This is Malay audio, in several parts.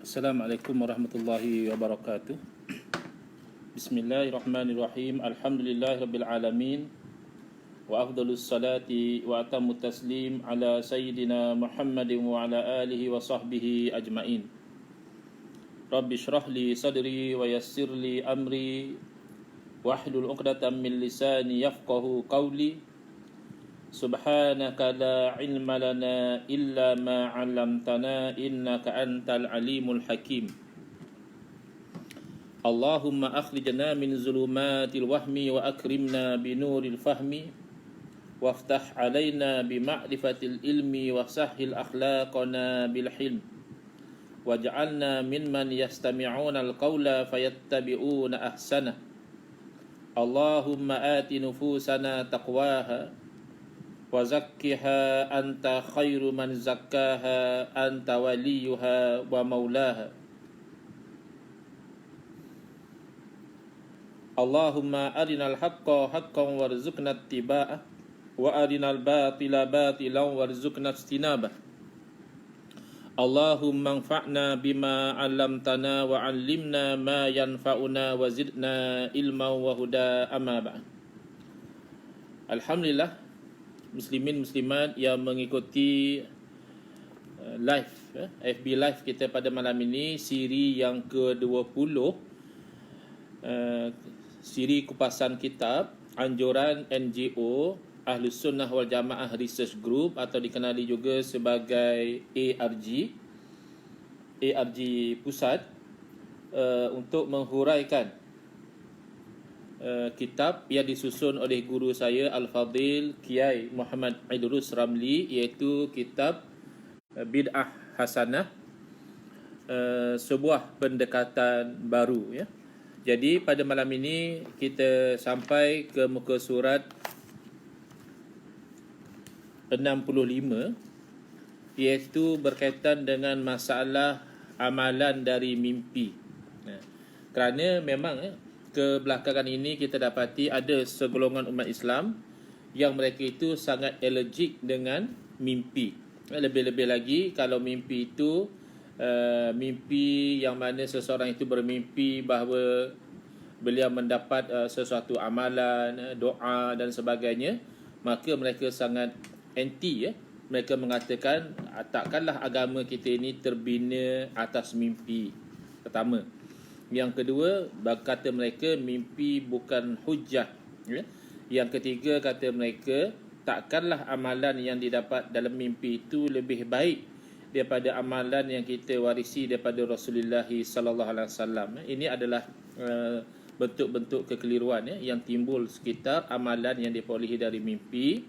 Assalamualaikum warahmatullahi wabarakatuh. Bismillahirrahmanirrahim. Alhamdulillahirabbil alamin. Wa afdhalus salati wa atammut taslim ala sayyidina Muhammadin wa ala alihi wa sahbihi ajmain. Rabbi shrah li sadri wa yassir li amri wahlul 'uqdatam min lisani yafqahu qawli. Subhanaka la ilma lana illa ma 'allamtana innaka antal alimul hakim. Allahumma akhrijna min zulumatil wahmi wa akrimna binuril fahmi waftah 'alaina bima'rifatil ilmi wa sahhil akhlaqana bil hilm waj'alna mimman yastami'una al-qawla fayattabi'una ahsana. Allahumma ati nufusana taqwaha wa zakkiha anta khairu man zakkaha anta waliyuha wa maulaha. Allahumma arinal haqqa haqqan warzuqna ittiba'ah wa arinal batila batilan warzuqna ijtinabah. Allahumma anfa'na bima 'allamtana wa 'allimna ma yanfa'una wa zidna ilman wa huda, amma ba'd. Alhamdulillah, muslimin muslimat yang mengikuti live FB live kita pada malam ini, siri yang ke-20, siri kupasan kitab anjuran NGO Ahlus Sunnah wal Jamaah Research Group atau dikenali juga sebagai ARG Pusat, untuk menghuraikan kitab yang disusun oleh guru saya Al-Fadhil Kiai Muhammad Idrus Ramli, iaitu kitab Bid'ah Hasanah, sebuah pendekatan baru, ya. Jadi pada malam ini kita sampai ke muka surat 65, iaitu berkaitan dengan masalah amalan dari mimpi. Kerana memang kebelakangan ini kita dapati ada segolongan umat Islam yang mereka itu sangat allergic dengan mimpi. Lebih-lebih lagi kalau mimpi itu mimpi yang mana seseorang itu bermimpi bahawa beliau mendapat sesuatu amalan, doa dan sebagainya, maka mereka sangat anti, ya. Mereka mengatakan takkanlah agama kita ini terbina atas mimpi. Pertama. Yang kedua, kata mereka mimpi bukan hujah, ya. Yang ketiga, kata mereka takkanlah amalan yang didapat dalam mimpi itu lebih baik daripada amalan yang kita warisi daripada Rasulullah sallallahu alaihi wasallam. Ini adalah bentuk-bentuk kekeliruan, ya, yang timbul sekitar amalan yang diperolehi dari mimpi.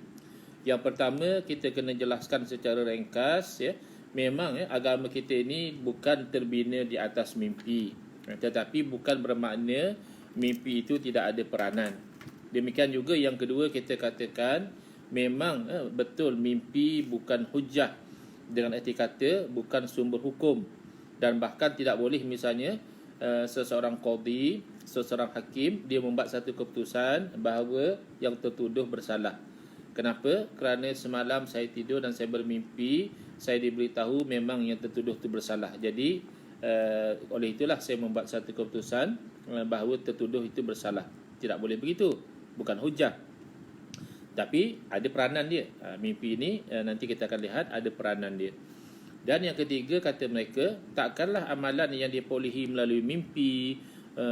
Yang pertama, kita kena jelaskan secara ringkas, ya. Memang, ya, agama kita ini bukan terbina di atas mimpi, tetapi bukan bermakna mimpi itu tidak ada peranan. Demikian juga yang kedua, kita katakan memang betul mimpi bukan hujah, dengan erti kata bukan sumber hukum, dan bahkan tidak boleh misalnya seseorang qadhi, seseorang hakim, dia membuat satu keputusan bahawa yang tertuduh bersalah. Kenapa? Kerana semalam saya tidur dan saya bermimpi, saya diberitahu memang yang tertuduh itu bersalah. Jadi oleh itulah saya membuat satu keputusan bahawa tertuduh itu bersalah. Tidak boleh begitu, bukan hujah, tapi ada peranan dia. Mimpi ini nanti kita akan lihat ada peranan dia. Dan yang ketiga, kata mereka takkanlah amalan yang diperolehi melalui mimpi,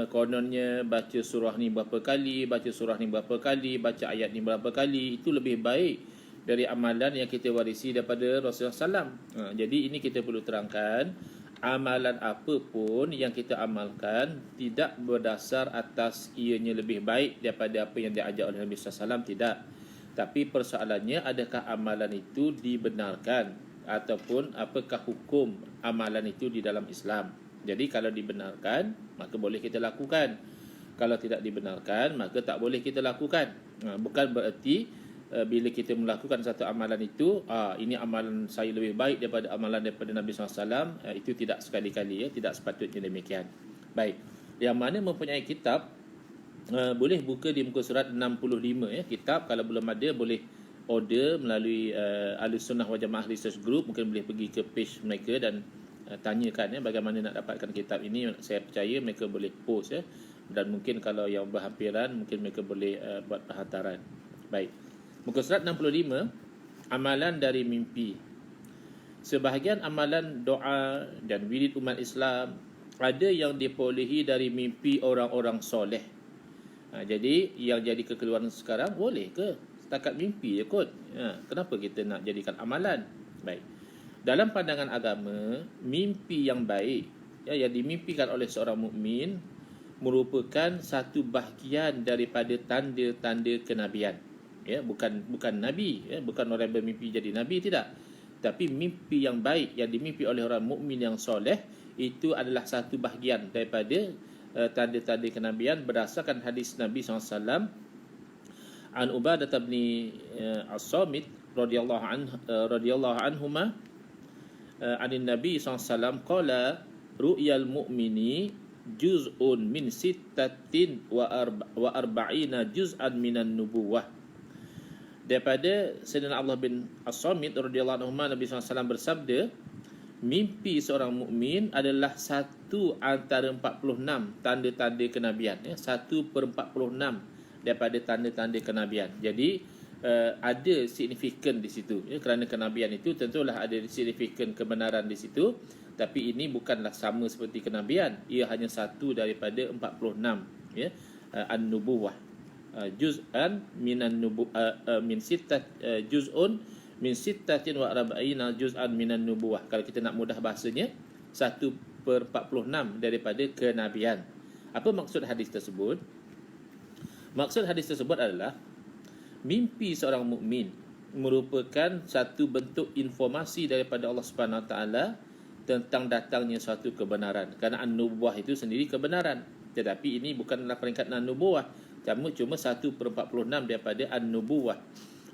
kononnya baca surah ni berapa kali, baca surah ni berapa kali, baca ayat ni berapa kali, itu lebih baik dari amalan yang kita warisi daripada Rasulullah SAW. Jadi ini kita perlu terangkan, amalan apa pun yang kita amalkan tidak berdasar atas ianya lebih baik daripada apa yang diajar oleh Nabi SAW, tidak. Tapi persoalannya, adakah amalan itu dibenarkan ataupun apakah hukum amalan itu di dalam Islam. Jadi kalau dibenarkan, maka boleh kita lakukan. Kalau tidak dibenarkan, maka tak boleh kita lakukan. Bukan bererti bila kita melakukan satu amalan itu, ini amalan saya lebih baik daripada amalan daripada Nabi SAW, itu tidak sekali-kali, ya, tidak sepatutnya demikian. Baik, yang mana mempunyai kitab, boleh buka di muka surat 65, ya. Kitab kalau belum ada boleh order melalui Ahlus Sunnah wal Jamaah Research Group, mungkin boleh pergi ke page mereka dan tanyakan bagaimana nak dapatkan kitab ini. Saya percaya mereka boleh post dan mungkin kalau yang berhampiran mungkin mereka boleh buat penghantaran. Baik. Muka surat 65, amalan dari mimpi. Sebahagian amalan doa dan wirid umat Islam ada yang diperolehi dari mimpi orang-orang soleh. Jadi yang jadi kekeliruan sekarang, boleh ke setakat mimpi je kot? Kenapa kita nak jadikan amalan? Baik. Dalam pandangan agama, mimpi yang baik yang dimimpikan oleh seorang mukmin merupakan satu bahagian daripada tanda-tanda kenabian. Bukan nabi, bukan orang bermimpi jadi nabi, tidak. Tapi mimpi yang baik yang dimimpi oleh orang mukmin yang soleh itu adalah satu bahagian daripada tanda-tanda kenabian berdasarkan hadis Nabi SAW an Ubadah bin As-Samit radhiyallahu anhuma anin Nabi SAW qala ru'yal mu'mini juz'un min sittatin wa arba'ina juz'an minan nubuwah. Daripada Sayyidina Allah bin As-Samit radhiyallahu anhu, Nabi SAW bersabda, mimpi seorang mukmin adalah satu antara 46 tanda-tanda kenabian. 1/46 daripada tanda-tanda kenabian. Jadi ada signifikan di situ. Kerana kenabian itu tentulah ada signifikan kebenaran di situ. Tapi ini bukanlah sama seperti kenabian. Ia hanya satu daripada 46 an-nubuwah. Juz'an minan min sittat juz'un min sittatin wa arba'ina juz'an minan nubuwah. Kalau kita nak mudah bahasanya, 1/46 daripada kenabian. Apa maksud hadis tersebut? Maksud hadis tersebut adalah mimpi seorang mukmin merupakan satu bentuk informasi daripada Allah Subhanahu Wa Taala tentang datangnya suatu kebenaran. Kerana an-nubuwah itu sendiri kebenaran. Tetapi ini bukanlah peringkat an-nubuwah. Cuma 1/46 daripada an-nubuwah.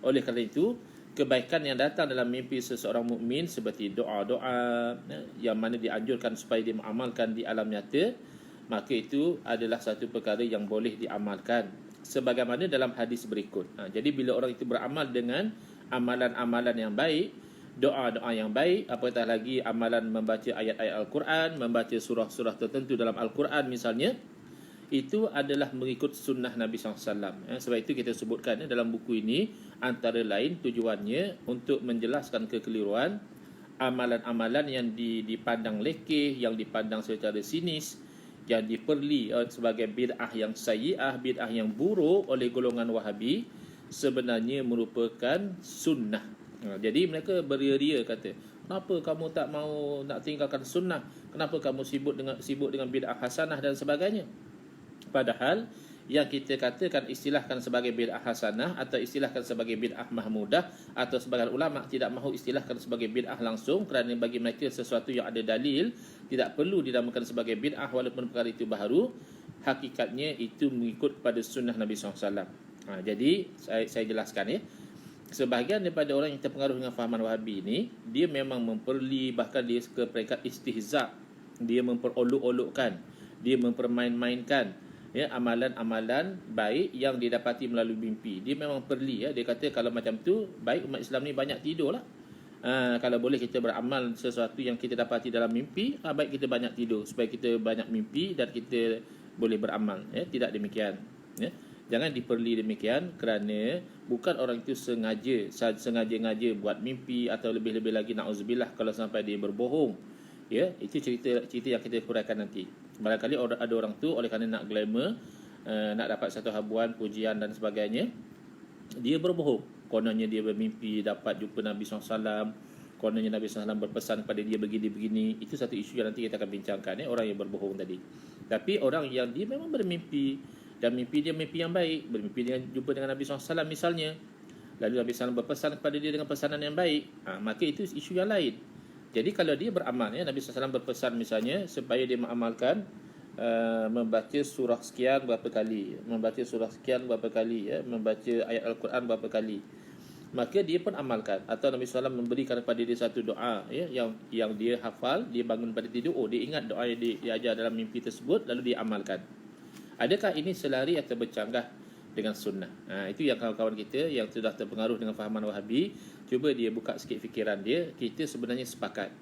Oleh kerana itu, kebaikan yang datang dalam mimpi seseorang mukmin seperti doa-doa yang mana dianjurkan supaya dia mengamalkan di alam nyata, maka itu adalah satu perkara yang boleh diamalkan sebagaimana dalam hadis berikut. Jadi bila orang itu beramal dengan amalan-amalan yang baik, doa-doa yang baik, apatah lagi amalan membaca ayat-ayat Al-Quran, membaca surah-surah tertentu dalam Al-Quran misalnya, itu adalah mengikut sunnah Nabi SAW. Sebab itu kita sebutkan dalam buku ini, antara lain tujuannya untuk menjelaskan kekeliruan amalan-amalan yang dipandang lekeh, yang dipandang secara sinis, yang diperli sebagai bid'ah yang sayyi'ah, bid'ah yang buruk oleh golongan Wahabi, sebenarnya merupakan sunnah. Jadi mereka beria-ria kata, kenapa kamu tak mau nak tinggalkan sunnah? Kenapa kamu sibuk dengan bid'ah hasanah dan sebagainya? Padahal yang kita katakan istilahkan sebagai bid'ah hasanah atau istilahkan sebagai bid'ah mahmudah, atau sebagian ulama tidak mahu istilahkan sebagai bid'ah langsung kerana bagi mereka sesuatu yang ada dalil tidak perlu dinamakan sebagai bid'ah walaupun perkara itu baharu. Hakikatnya itu mengikut pada sunnah Nabi SAW. Jadi saya jelaskan sebahagian daripada orang yang terpengaruh dengan fahaman Wahabi ini, dia memang memperli, bahkan dia ke peringkat istihza', dia memperolok-olokkan, dia mempermain-mainkan amalan-amalan baik yang didapati melalui mimpi. Dia memang perli. Dia kata kalau macam tu, baik umat Islam ni banyak tidur lah. Kalau boleh kita beramal sesuatu yang kita dapati dalam mimpi, baik kita banyak tidur supaya kita banyak mimpi dan kita boleh beramal. Tidak demikian. Jangan diperli demikian kerana bukan orang itu sengaja-ngaja buat mimpi, atau lebih-lebih lagi na'udzubillah kalau sampai dia berbohong. Itu cerita yang kita huraikan nanti. Barangkali ada orang tu oleh kerana nak glamour, nak dapat satu habuan, pujian dan sebagainya, dia berbohong. Kononnya dia bermimpi dapat jumpa Nabi SAW, kononnya Nabi SAW berpesan kepada dia begini-begini. Itu satu isu yang nanti kita akan bincangkan, orang yang berbohong tadi. Tapi orang yang dia memang bermimpi, dan mimpi dia mimpi yang baik, bermimpi dengan jumpa dengan Nabi SAW misalnya, lalu Nabi SAW berpesan kepada dia dengan pesanan yang baik, maka itu isu yang lain. Jadi kalau dia beramal, Nabi SAW berpesan misalnya supaya dia mengamalkan membaca surah sekian berapa kali, membaca surah sekian berapa kali, membaca ayat Al-Quran berapa kali, maka dia pun amalkan. Atau Nabi SAW memberikan kepada dia satu doa yang dia hafal, dia bangun pada tidur, dia ingat doa yang dia ajar dalam mimpi tersebut, lalu dia amalkan. Adakah ini selari atau bercanggah dengan sunnah? Itu yang kawan-kawan kita yang sudah terpengaruh dengan fahaman Wahabi, cuba dia buka sikit fikiran dia. Kita sebenarnya sepakat,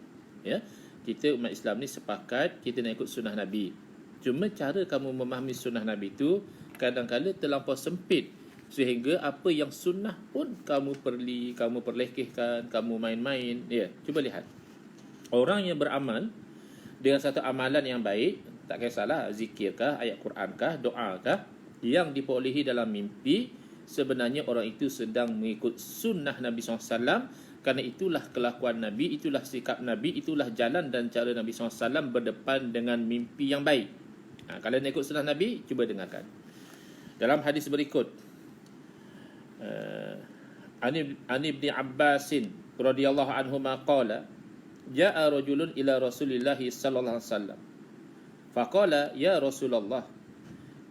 kita umat Islam ni sepakat kita nak ikut sunnah Nabi. Cuma cara kamu memahami sunnah Nabi tu kadang-kadang terlampau sempit, sehingga apa yang sunnah pun kamu perlekehkan, kamu main-main. Ya, cuba lihat. Orang yang beramal dengan satu amalan yang baik, tak kisahlah zikirkah, ayat Qurankah, doakah, yang diperolehi dalam mimpi, sebenarnya orang itu sedang mengikut sunnah Nabi SAW. Kerana itulah kelakuan Nabi, itulah sikap Nabi, itulah jalan dan cara Nabi SAW berdepan dengan mimpi yang baik. Kalau nak ikut sunnah Nabi, cuba dengarkan. Dalam hadis berikut, An Ibn Abbasin radhiyallahu anhuma qala ja'a rajulun ila Rasulillah sallallahu alaihi wasallam faqala ya Rasulullah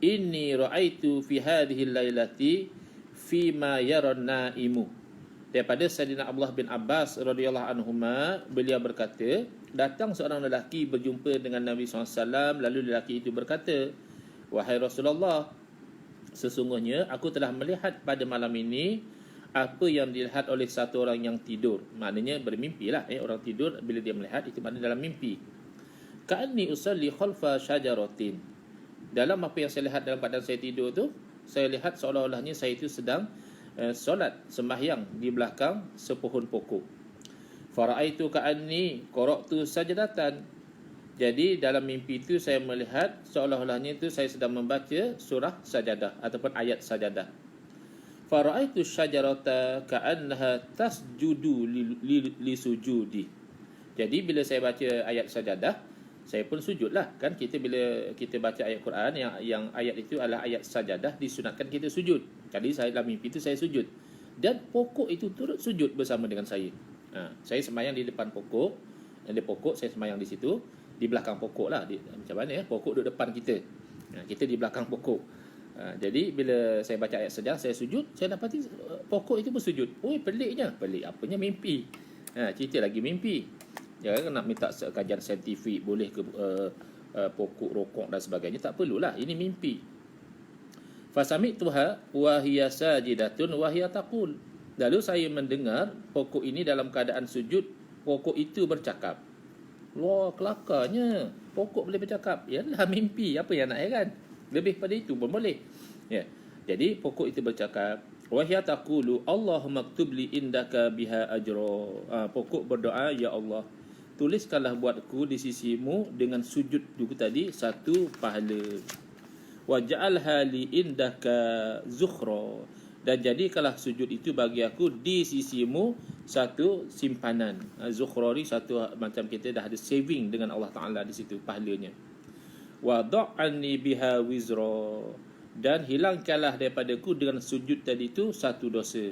inni ra'aitu fi hadhihi al-lailati fi ma yara an-naimu. Daripada Sayyidina Abdullah bin Abbas radhiyallahu anhuma, beliau berkata, datang seorang lelaki berjumpa dengan Nabi SAW, lalu lelaki itu berkata, wahai Rasulullah, sesungguhnya aku telah melihat pada malam ini apa yang dilihat oleh satu orang yang tidur. Maknanya bermimpi lah. Orang tidur bila dia melihat, itu maknanya dalam mimpi. Ka'anni usalli khalfa syajaratin. Dalam apa yang saya lihat dalam keadaan saya tidur tu, saya lihat seolah-olahnya saya itu sedang solat, sembahyang di belakang sepohon pokok. Fara'aitu ka'anni qara'tu sajdatan. Jadi dalam mimpi itu saya melihat seolah-olahnya itu saya sedang membaca surah sajadah ataupun ayat sajadah. Fara'aitu syajarata ka'annaha tasjudu li sujudi. Jadi bila saya baca ayat sajadah, saya pun sujudlah. Kan kita bila kita baca ayat Quran yang ayat itu adalah ayat sajadah, disunatkan kita sujud. Tadi saya dalam mimpi itu saya sujud. Dan pokok itu turut sujud bersama dengan saya. Saya sembahyang di depan pokok. Ada pokok, saya sembahyang di situ. Di belakang pokok lah. Macam mana ya? Pokok duduk depan kita. Kita di belakang pokok. Jadi bila saya baca ayat sajadah, saya sujud. Saya dapati pokok itu bersujud. Oh, peliknya. Pelik apanya mimpi. Cerita lagi mimpi. Jangan nak minta kajian saintifik, boleh ke pokok rokok dan sebagainya. Tak perlulah. Ini mimpi. Fasami'tuha wa hiya sajidatun wa hiya taqul. Lalu saya mendengar pokok ini dalam keadaan sujud. Pokok itu bercakap. Wah, kelakarnya. Pokok boleh bercakap. Yalah mimpi. Apa yang nak heran? Lebih pada itu pun boleh. Ya. Jadi pokok itu bercakap. Wa hiya taqulu Allahumma aktub li indaka biha ajra. Pokok berdoa, ya Allah, tuliskanlah buatku di sisimu dengan sujud dulu tadi satu pahala. Waj'alha li indaka zukhra. Dan jadikanlah sujud itu bagi aku di sisimu satu simpanan. Zukhra ni satu macam kita dah ada saving dengan Allah Ta'ala di situ pahalanya. Wa da'anni biha wizra. Dan hilangkanlah daripadaku dengan sujud tadi itu satu dosa.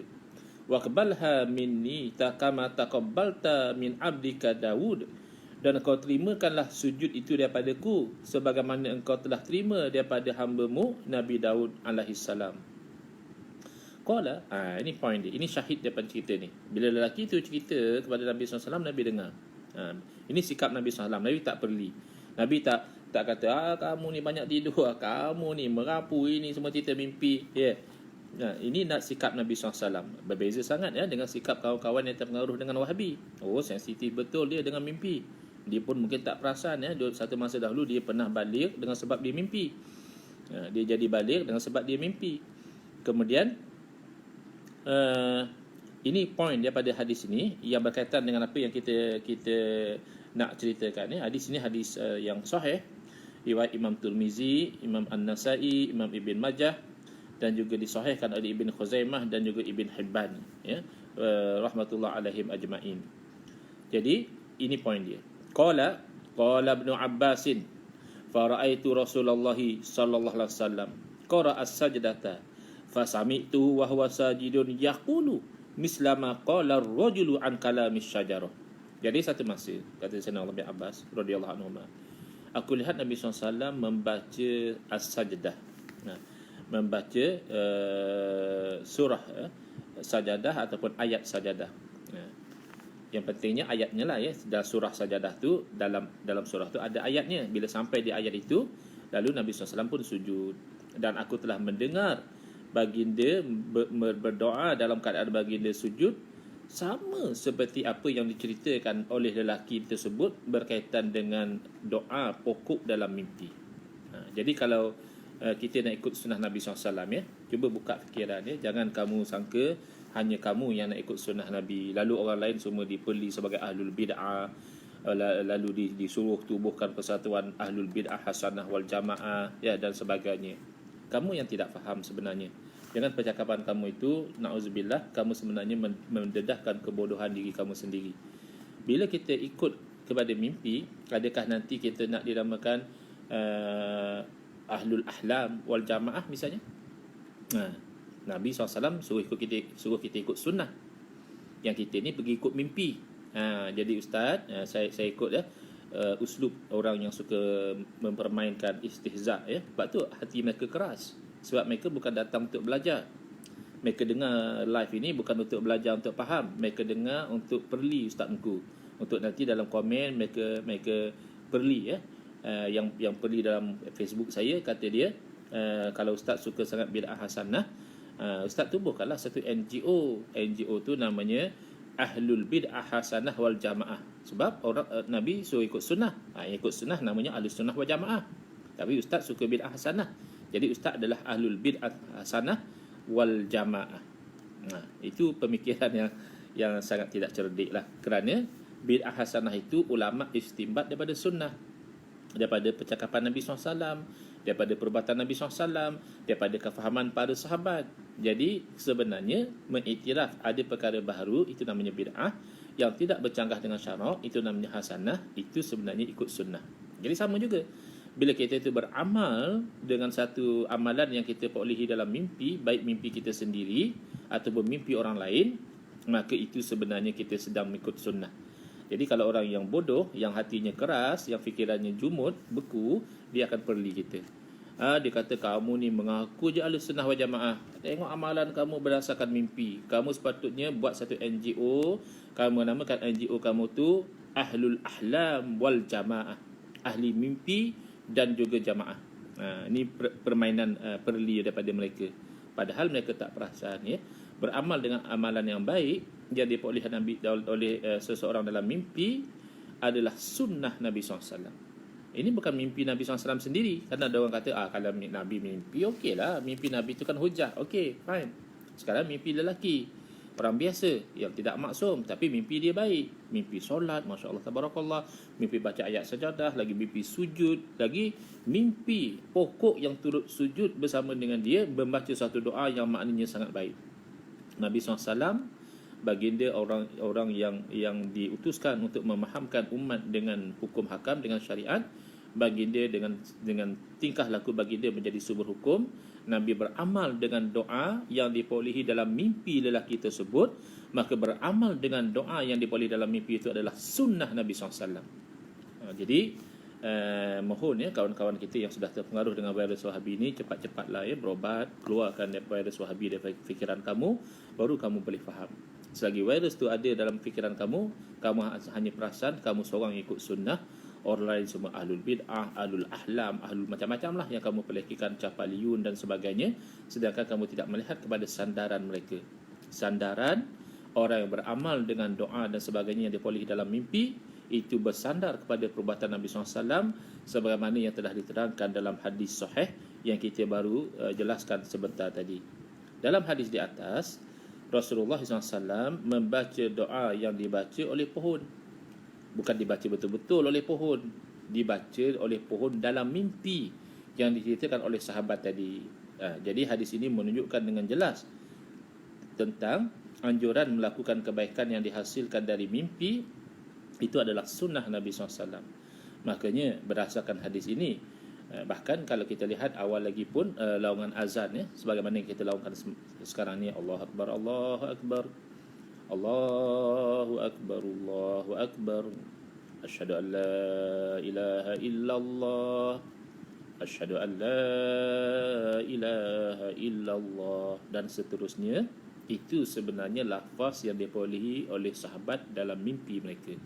Wa qbalha minni kama taqabbalta min abdika Daud. Dan engkau terimakanlah sujud itu daripadaku sebagaimana engkau telah terima daripada hamba-Mu Nabi Daud alaihissalam. Qala, ini point dia. Ini syahid daripada cerita ni. Bila lelaki itu cerita kepada Nabi SAW, Nabi dengar. Ini sikap Nabi SAW. Nabi tak perli. Nabi tak kata, kamu ni banyak tidur, kamu ni merapu, ini semua cerita mimpi. Ini nak sikap Nabi SAW. Berbeza sangat dengan sikap kawan-kawan yang terpengaruh dengan Wahabi. Oh, sensitif betul dia dengan mimpi. Dia pun mungkin tak perasan satu masa dahulu dia pernah balik dengan sebab dia mimpi. Dia jadi balik dengan sebab dia mimpi. Kemudian ini point daripada hadis ini yang berkaitan dengan apa yang kita nak ceritakan. Hadis ini hadis yang sahih, riwayat Imam Tirmizi, Imam An-Nasai, Imam Ibn Majah, dan juga disahihkan oleh Ibn Khuzaimah dan juga Ibn Hibban, rahmatullah alaihim ajma'in. Jadi ini point dia. Qala Ibn Abbasin fara'aitu Rasulullah sallallahu alaihi wasallam qara'a as-sajdata fasami'tu wa huwa sajidun yaqulu mislama qala ar-rajulu an kalami syajarah. Jadi satu masa, kata Sayyidina Ibn Abbas radhiyallahu anhu, aku lihat Nabi SAW membaca as-sajdah. Membaca surah sajadah ataupun ayat sajadah. Yang pentingnya ayatnya lah dalam surah sajadah tu, dalam surah tu ada ayatnya. Bila sampai di ayat itu, lalu Nabi SAW pun sujud. Dan aku telah mendengar baginda berdoa dalam keadaan baginda sujud sama seperti apa yang diceritakan oleh lelaki tersebut berkaitan dengan doa pokok dalam mimpi. Jadi kalau kita nak ikut sunnah Nabi SAW, ya, cuba buka fikiran, ya. Jangan kamu sangka hanya kamu yang nak ikut sunnah Nabi, lalu orang lain semua dipeli sebagai ahlul bid'ah, lalu disuruh tubuhkan persatuan ahlul bid'ah hasanah wal jamaah, ya, dan sebagainya. Kamu yang tidak faham sebenarnya. Dengan percakapan kamu itu, na'udzubillah, kamu sebenarnya mendedahkan kebodohan diri kamu sendiri. Bila kita ikut kepada mimpi, adakah nanti kita nak dinamakan ahlul ahlam wal jamaah misalnya? Nabi SAW suruh kita ikut sunnah. Yang kita ni pergi ikut mimpi. Jadi ustaz, saya ikut, ya, uslub orang yang suka mempermainkan istihza, ya. Sebab tu hati mereka keras. Sebab mereka bukan datang untuk belajar. Mereka dengar live ini bukan untuk belajar, untuk faham. Mereka dengar untuk perli ustaz Mengku. Untuk nanti dalam komen mereka perli, ya. Yang perli dalam Facebook saya, kata dia, kalau ustaz suka sangat bid'ah hasanah, ustaz tubuhkanlah satu NGO. NGO tu namanya Ahlul Bid'ah Hasanah wal Jamaah. Sebab orang Nabi suruh ikut sunnah. Ikut sunnah namanya Ahlus Sunnah wal Jamaah. Tapi ustaz suka bid'ah hasanah. Jadi ustaz adalah Ahlul Bid'ah Hasanah wal Jamaah. Itu pemikiran yang sangat tidak cerdik lah. Kerana bid'ah hasanah itu ulama istimbat daripada sunnah, daripada percakapan Nabi SAW, daripada perbuatan Nabi SAW, daripada kefahaman para sahabat. Jadi sebenarnya mengiktiraf ada perkara baru, itu namanya bid'ah. Yang tidak bercanggah dengan syarak, itu namanya hasanah. Itu sebenarnya ikut sunnah. Jadi sama juga, bila kita itu beramal dengan satu amalan yang kita perolehi dalam mimpi, baik mimpi kita sendiri ataupun mimpi orang lain, maka itu sebenarnya kita sedang mengikut sunnah. Jadi kalau orang yang bodoh, yang hatinya keras, yang fikirannya jumud, beku, dia akan perli kita. Dia kata kamu ni mengaku je Ahlus Sunnah wal Jamaah. Tengok amalan kamu berdasarkan mimpi. Kamu sepatutnya buat satu NGO. Kamu namakan NGO kamu tu Ahlul Ahlam wal Jamaah. Ahli mimpi dan juga jamaah. Ini permainan perli daripada mereka. Padahal mereka tak perasan, ya. Beramal dengan amalan yang baik yang diperoleh Nabi oleh seseorang dalam mimpi adalah sunnah Nabi SAW. Ini bukan mimpi Nabi SAW sendiri. Karena ada orang kata, kalau Nabi mimpi, okeylah. Mimpi Nabi itu kan hujah. Okey, fine. Sekarang mimpi lelaki, orang biasa yang tidak maksum, tapi mimpi dia baik. Mimpi solat, Masya Allah, Tabarakallah. Mimpi baca ayat sajadah, lagi mimpi sujud, lagi mimpi pokok yang turut sujud bersama dengan dia, membaca satu doa yang maknanya sangat baik. Nabi SAW, baginda orang yang diutuskan untuk memahamkan umat dengan hukum hakam, dengan syariat. Baginda dengan tingkah laku baginda menjadi sumber hukum. Nabi beramal dengan doa yang diperolehi dalam mimpi lelaki tersebut, maka beramal dengan doa yang diperolehi dalam mimpi itu adalah sunnah Nabi SAW. Jadi mohon, ya, kawan-kawan kita yang sudah terpengaruh dengan virus Wahabi ini, cepat-cepatlah, ya, berobat, keluarkan virus Wahabi dari fikiran kamu, baru kamu boleh faham. Selagi virus tu ada dalam fikiran kamu hanya perasan kamu seorang yang ikut sunnah, orang lain semua ahlul bid'ah, ahlul ahlam, ahlul macam-macam lah yang kamu pelihkikan, capaliyun dan sebagainya, sedangkan kamu tidak melihat kepada sandaran mereka. Sandaran orang yang beramal dengan doa dan sebagainya yang diperolehi dalam mimpi, itu bersandar kepada perbuatan Nabi SAW sebagaimana yang telah diterangkan dalam hadis sahih yang kita baru jelaskan sebentar tadi. Dalam hadis di atas, Rasulullah SAW membaca doa yang dibaca oleh pohon. Bukan dibaca betul-betul oleh pohon, dibaca oleh pohon dalam mimpi yang diceritakan oleh sahabat tadi. Jadi hadis ini menunjukkan dengan jelas tentang anjuran melakukan kebaikan yang dihasilkan dari mimpi. Itu adalah sunnah Nabi SAW. Makanya berdasarkan hadis ini, bahkan kalau kita lihat awal lagi pun laungan azan, ya, sebagaimana yang kita laungkan sekarang ni, Allahu Akbar, Allahu Akbar, Allahu Akbar, Allahu Akbar, asyhadu an la ilaha illallah, asyhadu an la ilaha illallah, dan seterusnya. Itu sebenarnya lafaz yang diperolehi oleh sahabat dalam mimpi mereka.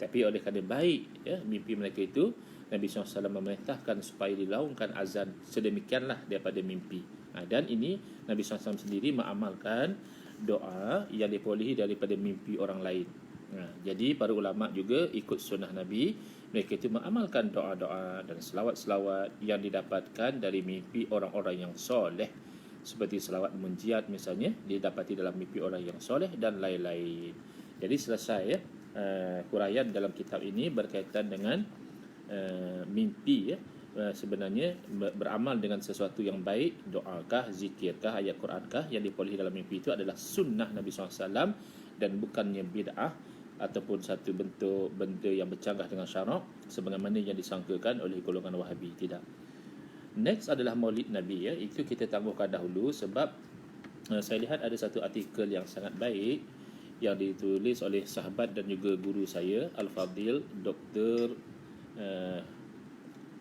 Tapi oleh kerana baik, ya, mimpi mereka itu, Nabi SAW memerintahkan supaya dilaungkan azan sedemikianlah daripada mimpi. Dan ini Nabi SAW sendiri mengamalkan doa yang diperolehi daripada mimpi orang lain. Jadi para ulama juga ikut sunnah Nabi, mereka itu mengamalkan doa-doa dan selawat-selawat yang didapatkan dari mimpi orang-orang yang soleh, seperti selawat munjiat misalnya didapati dalam mimpi orang yang soleh dan lain-lain. Jadi selesai ya huraian dalam kitab ini berkaitan dengan mimpi ya. Sebenarnya beramal dengan sesuatu yang baik, doakah, zikirkah, ayat Qurankah yang diperolehi dalam mimpi itu adalah sunnah Nabi SAW dan bukannya bid'ah ataupun satu bentuk benda yang bercanggah dengan syarak sebagaimana yang disangkakan oleh golongan Wahabi. Tidak. Next adalah Maulid Nabi ya. Itu kita tangguhkan dahulu sebab saya lihat ada satu artikel yang sangat baik yang ditulis oleh sahabat dan juga guru saya Al-Fadil Dr.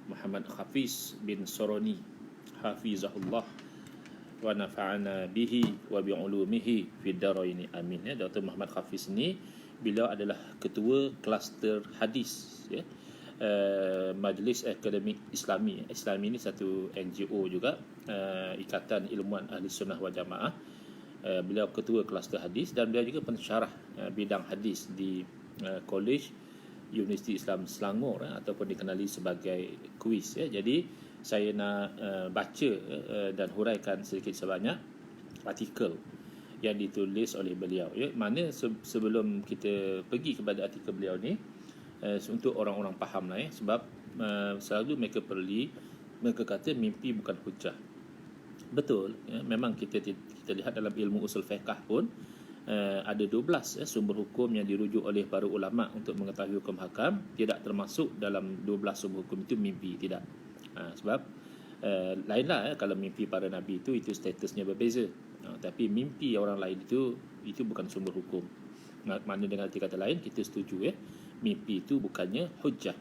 Muhammad Hafiz bin Soroni hafizahullah wa nafa'ana bihi wa bi'ulumihi fid daraini amin ya. Dr. Muhammad Hafiz ni beliau adalah ketua kluster hadis ya. Majlis Akademik Islami. Islami ni satu NGO juga, Ikatan Ilmuwan Ahli Sunnah wal Jamaah. Beliau ketua kluster hadis dan beliau juga pensyarah bidang hadis di College Universiti Islam Selangor ataupun dikenali sebagai kuis ya. Jadi saya nak baca dan huraikan sedikit sebanyak artikel yang ditulis oleh beliau ya. Mana sebelum kita pergi kepada artikel beliau ni, untuk orang-orang faham lah ya, sebab selalu mereka kata mimpi bukan hujah. Betul ya, memang kita lihat dalam ilmu usul fiqh pun ada 12 sumber hukum yang dirujuk oleh para ulama untuk mengetahui hukum hakam. Tidak termasuk dalam 12 sumber hukum itu mimpi, tidak. Sebab lainlah kalau mimpi para nabi itu statusnya berbeza. Tapi mimpi orang lain itu bukan sumber hukum. Mana dengan arti kata lain kita setuju ya, mimpi itu bukannya hujah.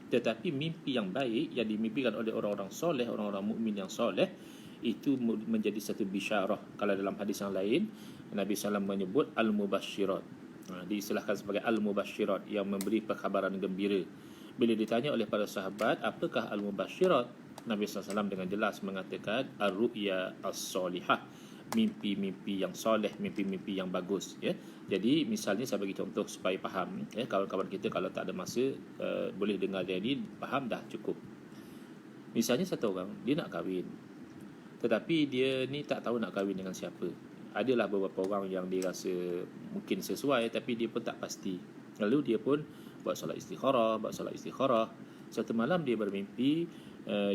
Tetapi mimpi yang baik yang dimimpikan oleh orang-orang soleh, orang-orang mukmin yang soleh, itu menjadi satu bisyarah. Kalau dalam hadis yang lain Nabi SAW menyebut al-mubasyirat, diistilahkan sebagai al-mubasyirat, yang memberi perkhabaran gembira. Bila ditanya oleh para sahabat apakah al-mubasyirat, Nabi SAW dengan jelas mengatakan ar-ru'ya as-salihah, mimpi-mimpi yang soleh, mimpi-mimpi yang bagus ya. Jadi misalnya saya bagi contoh supaya faham ya, kawan-kawan kita kalau tak ada masa boleh dengar dia ni, faham dah cukup. Misalnya satu orang dia nak kahwin, tetapi dia ni tak tahu nak kahwin dengan siapa. Adalah beberapa orang yang dia rasa mungkin sesuai, tapi dia pun tak pasti. Lalu dia pun buat solat istikharah. Satu malam dia bermimpi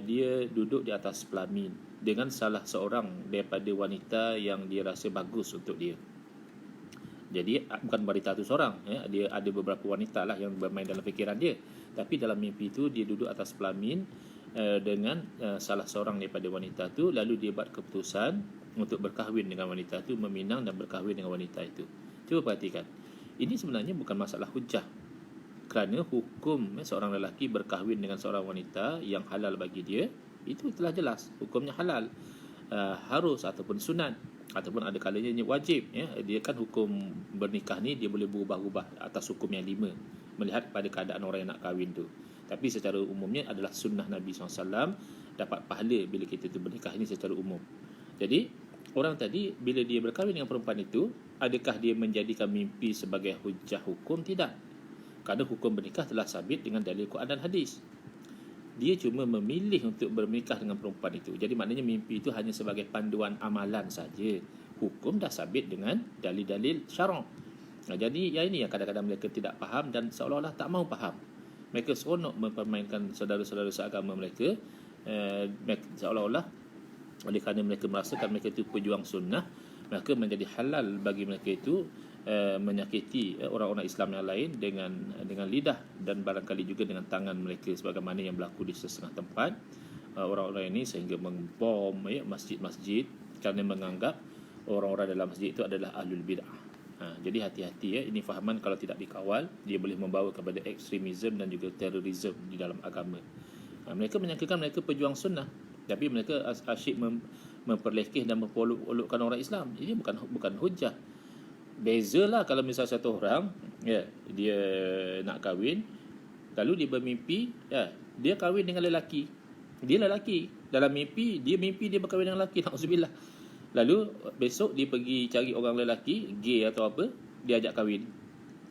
dia duduk di atas pelamin dengan salah seorang daripada wanita yang dia rasa bagus untuk dia. Jadi bukan wanita tu seorang ya, dia ada beberapa wanita lah yang bermain dalam fikiran dia. Tapi dalam mimpi itu dia duduk atas pelamin dengan salah seorang daripada wanita tu, lalu dia buat keputusan untuk berkahwin dengan wanita itu, meminang dan berkahwin dengan wanita itu. Cuba perhatikan, ini sebenarnya bukan masalah hujah, kerana hukum seorang lelaki berkahwin dengan seorang wanita yang halal bagi dia itu telah jelas, hukumnya halal, harus ataupun sunat, ataupun ada kalanya wajib ya. Dia kan hukum bernikah ni dia boleh berubah-ubah atas hukum yang 5 melihat pada keadaan orang yang nak kahwin tu. Tapi secara umumnya adalah sunnah Nabi SAW, dapat pahala bila kita tu bernikah ini secara umum. Jadi orang tadi bila dia berkahwin dengan perempuan itu, adakah dia menjadikan mimpi sebagai hujah hukum? Tidak. Kerana hukum bernikah telah sabit dengan dalil Quran dan hadis. Dia cuma memilih untuk bernikah dengan perempuan itu. Jadi maknanya mimpi itu hanya sebagai panduan amalan saja. Hukum dah sabit dengan dalil-dalil syarak. Jadi yang ini yang kadang-kadang mereka tidak faham dan seolah-olah tak mahu faham. Mereka seronok mempermainkan saudara-saudara seagama mereka, seolah-olah oleh kerana mereka merasakan mereka itu pejuang sunnah, maka menjadi halal bagi mereka itu menyakiti orang-orang Islam yang lain dengan lidah dan barangkali juga dengan tangan mereka, sebagaimana yang berlaku di setengah tempat orang-orang ini, sehingga membom masjid-masjid kerana menganggap orang-orang dalam masjid itu adalah ahlul bid'ah. Jadi hati-hati ya, ini fahaman kalau tidak dikawal dia boleh membawa kepada ekstremisme dan juga terorisme di dalam agama. Mereka menyangkakan mereka pejuang sunnah, tapi mereka asyik memperlekeh dan memperolok-olokkan orang Islam. Ini bukan hujah. Bezalah kalau misal satu orang ya, dia nak kahwin, lalu dia bermimpi ya, dia kahwin dengan lelaki. Dia lelaki. Dalam mimpi dia berkahwin dengan lelaki. Nauzubillah. Lalu besok dia pergi cari orang lelaki, gay atau apa, dia ajak kahwin.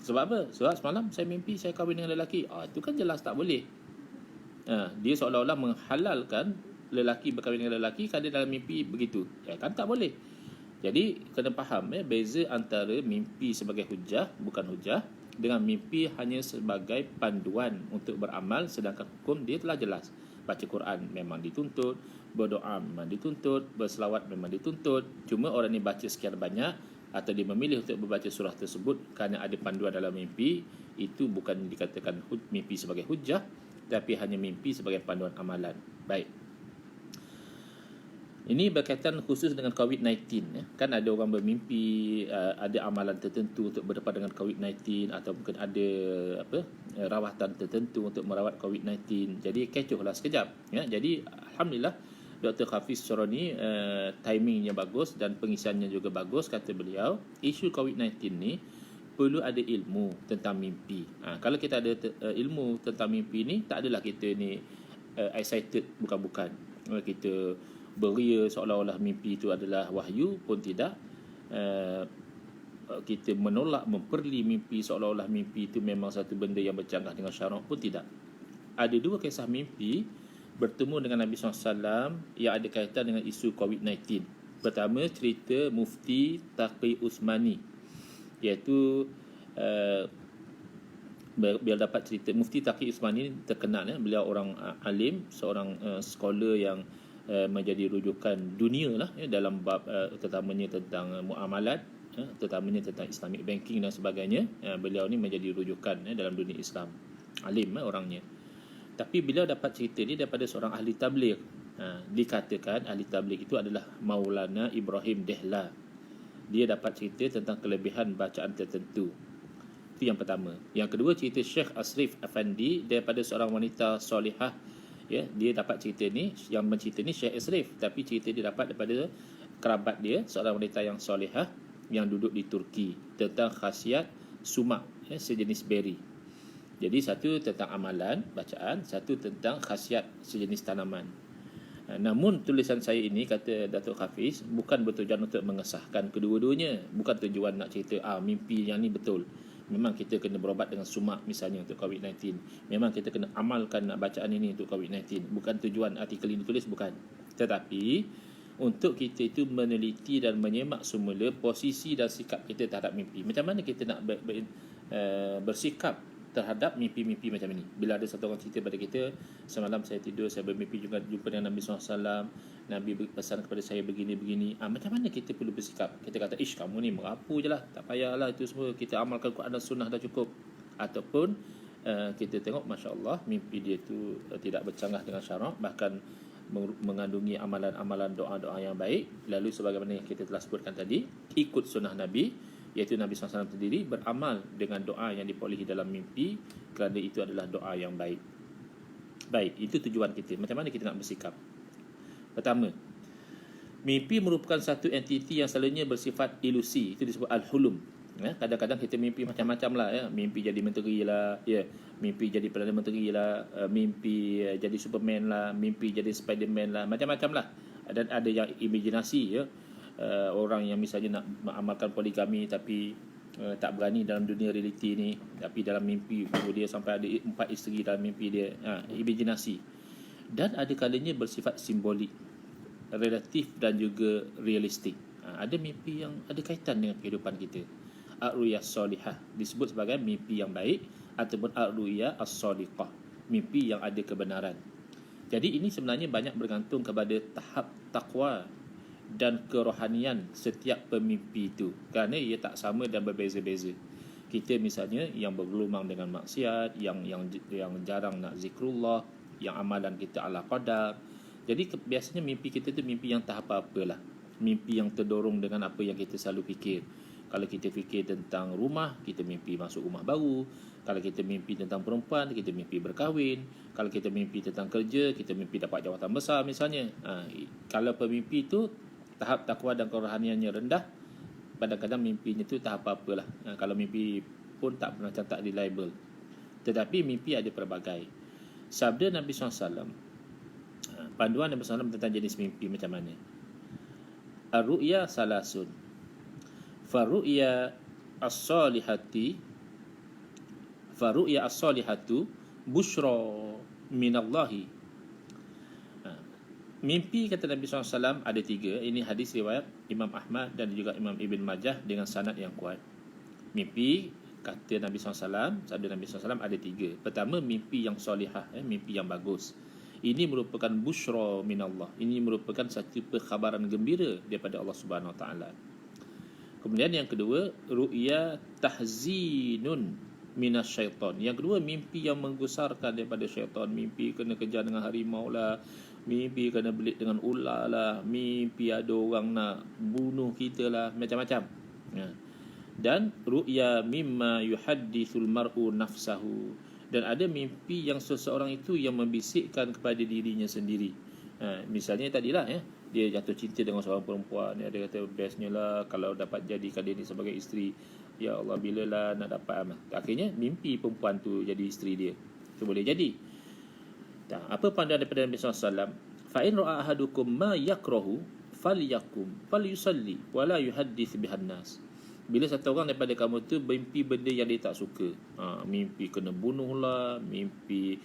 Sebab apa? Sebab semalam saya mimpi saya kahwin dengan lelaki. Itu kan jelas tak boleh. Dia seolah-olah menghalalkan lelaki berkahwin dengan lelaki kerana dalam mimpi begitu. Kan tak boleh. Jadi kena faham beza antara mimpi sebagai hujah, bukan hujah, dengan mimpi hanya sebagai panduan untuk beramal, sedangkan hukum dia telah jelas. Baca Quran memang dituntut, berdoa memang dituntut, berselawat memang dituntut. Cuma orang ni baca sekian banyak atau dia memilih untuk membaca surah tersebut kerana ada panduan dalam mimpi, itu bukan dikatakan mimpi sebagai hujah, tapi hanya mimpi sebagai panduan amalan. Baik. Ini berkaitan khusus dengan COVID-19. Kan ada orang bermimpi ada amalan tertentu untuk berdepan dengan COVID-19, atau mungkin ada rawatan tertentu untuk merawat COVID-19. Jadi kecohlah sekejap. Jadi Alhamdulillah Dr. Hafiz Syaroni timingnya bagus dan pengisiannya juga bagus. Kata beliau, isu COVID-19 ni perlu ada ilmu tentang mimpi. Kalau kita ada ilmu tentang mimpi ni, tak adalah kita ni excited bukan-bukan. Kita beria seolah-olah mimpi itu adalah wahyu, pun tidak. Kita menolak, memperli mimpi seolah-olah mimpi itu memang satu benda yang bercanggah dengan syarak, pun tidak. Ada dua kisah mimpi bertemu dengan Nabi SAW yang ada kaitan dengan isu COVID-19. Pertama, cerita Mufti Taqi Usmani, iaitu beliau dapat cerita. Mufti Taqi Usmani terkenal, beliau orang alim, seorang scholar yang menjadi rujukan dunia lah dalam bab terutamanya tentang muamalat, terutamanya tentang Islamic banking dan sebagainya. Beliau ni menjadi rujukan dalam dunia Islam, alim orangnya. Tapi beliau dapat cerita ni daripada seorang ahli tabligh. Dikatakan ahli tabligh itu adalah Maulana Ibrahim Dehla. Dia dapat cerita tentang kelebihan bacaan tertentu. Itu yang pertama. Yang kedua, cerita Syekh Asrif Afandi daripada seorang wanita solihah. Dia dapat cerita ni, yang mencerita ni Syekh Asrif, tapi cerita dia dapat daripada kerabat dia, seorang wanita yang solihah yang duduk di Turki, tentang khasiat sumak, sejenis beri. Jadi satu tentang amalan, bacaan, satu tentang khasiat sejenis tanaman. Namun tulisan saya ini, kata Datuk Hafiz, bukan bertujuan untuk mengesahkan kedua-duanya. Bukan tujuan nak cerita mimpi yang ni betul. Memang kita kena berobat dengan sumak misalnya untuk COVID-19. Memang kita kena amalkan bacaan ini untuk COVID-19. Bukan tujuan artikel ini tulis, bukan. Tetapi untuk kita itu meneliti dan menyemak semula posisi dan sikap kita terhadap mimpi. Macam mana kita nak bersikap terhadap mimpi-mimpi macam ini. Bila ada satu orang cerita pada kita, semalam saya tidur, saya bermimpi juga jumpa dengan Nabi SAW, Nabi berpesan kepada saya begini-begini. Macam mana kita perlu bersikap? Kita kata, kamu ni merapu je lah, tak payahlah itu semua, kita amalkan Quran dan Sunnah dah cukup. Ataupun kita tengok, Masya Allah, mimpi dia tu tidak bercanggah dengan syarak, bahkan mengandungi amalan-amalan doa-doa yang baik. Lalu sebagaimana yang kita telah sebutkan tadi, ikut sunnah Nabi, iaitu Nabi SAW sendiri beramal dengan doa yang diperolehi dalam mimpi, kerana itu adalah doa yang baik. Baik, itu tujuan kita. Macam mana kita nak bersikap? Pertama, mimpi merupakan satu entiti yang selalunya bersifat ilusi. Itu disebut al-hulum. Kadang-kadang kita mimpi macam-macam lah. Mimpi jadi menteri lah, mimpi jadi Perdana Menteri lah, mimpi jadi Superman lah, mimpi jadi Spiderman lah, macam-macam lah. Dan ada yang imajinasi, orang yang misalnya nak mengamalkan poligami tapi tak berani dalam dunia realiti ni, tapi dalam mimpi dia sampai ada 4 isteri dalam mimpi dia. Imajinasi. Dan ada kalanya bersifat simbolik, relatif dan juga realistik. Ada mimpi yang ada kaitan dengan kehidupan kita. Ar-ru'ya as-salihah disebut sebagai mimpi yang baik, ataupun ar-ru'ya as-sadiqah, mimpi yang ada kebenaran. Jadi ini sebenarnya banyak bergantung kepada tahap takwa dan kerohanian setiap pemimpi itu, kerana ia tak sama dan berbeza-beza. Kita misalnya yang bergelumang dengan maksiat, yang jarang nak zikrullah, yang amalan kita ala qadar. Jadi biasanya mimpi kita tu mimpi yang tak apa-apalah, mimpi yang terdorong dengan apa yang kita selalu fikir. Kalau kita fikir tentang rumah, kita mimpi masuk rumah baru. Kalau kita mimpi tentang perempuan, kita mimpi berkahwin. Kalau kita mimpi tentang kerja, kita mimpi dapat jawatan besar misalnya. Kalau pemimpi itu tahap takwa dan kerohaniannya rendah, kadang-kadang mimpinya itu tak apa-apalah. Kalau mimpi pun tak pernah tak di label. Tetapi mimpi ada pelbagai. Sabda Nabi SAW, panduan Nabi SAW tentang jenis mimpi macam mana. ar-ru'ya salasun. Faru'ya as-salihati faru'ya as-salihatu busyra minallahi. Mimpi, kata Nabi SAW, ada 3. Ini hadis riwayat Imam Ahmad dan juga Imam Ibn Majah dengan sanad yang kuat. Mimpi, kata Nabi SAW, sabda Nabi SAW, ada 3. Pertama, mimpi yang solihah, mimpi yang bagus. Ini merupakan busyra minallah. Ini merupakan satu perkhabaran gembira daripada Allah Subhanahu Wa Taala. Kemudian yang kedua, ru'ya tahzinun minasyaitan. Yang kedua, mimpi yang menggusarkan daripada syaitan. Mimpi kena kejar dengan harimau lah, mimpi kena belit dengan ular lah, mimpi ada orang nak bunuh kita lah, macam-macam. Dan ru'ya mimma yuhaddithul mar'u nafsahu. Dan ada mimpi yang seseorang itu yang membisikkan kepada dirinya sendiri. Misalnya tadilah dia jatuh cinta dengan seorang perempuan, dia kata bestnya lah kalau dapat jadikan dia ni sebagai isteri. Ya Allah, bilalah nak dapat amal. Akhirnya mimpi perempuan tu jadi isteri dia. Itu boleh jadi. Apa pandangan daripada Nabi SAW? Fa in ra'a ahadukum ma yakrahu falyakum falyusalli wala yuhaddits bihan nas. Bila satu orang daripada kamu tu mimpi benda yang dia tak suka, mimpi kena bunuh lah, mimpi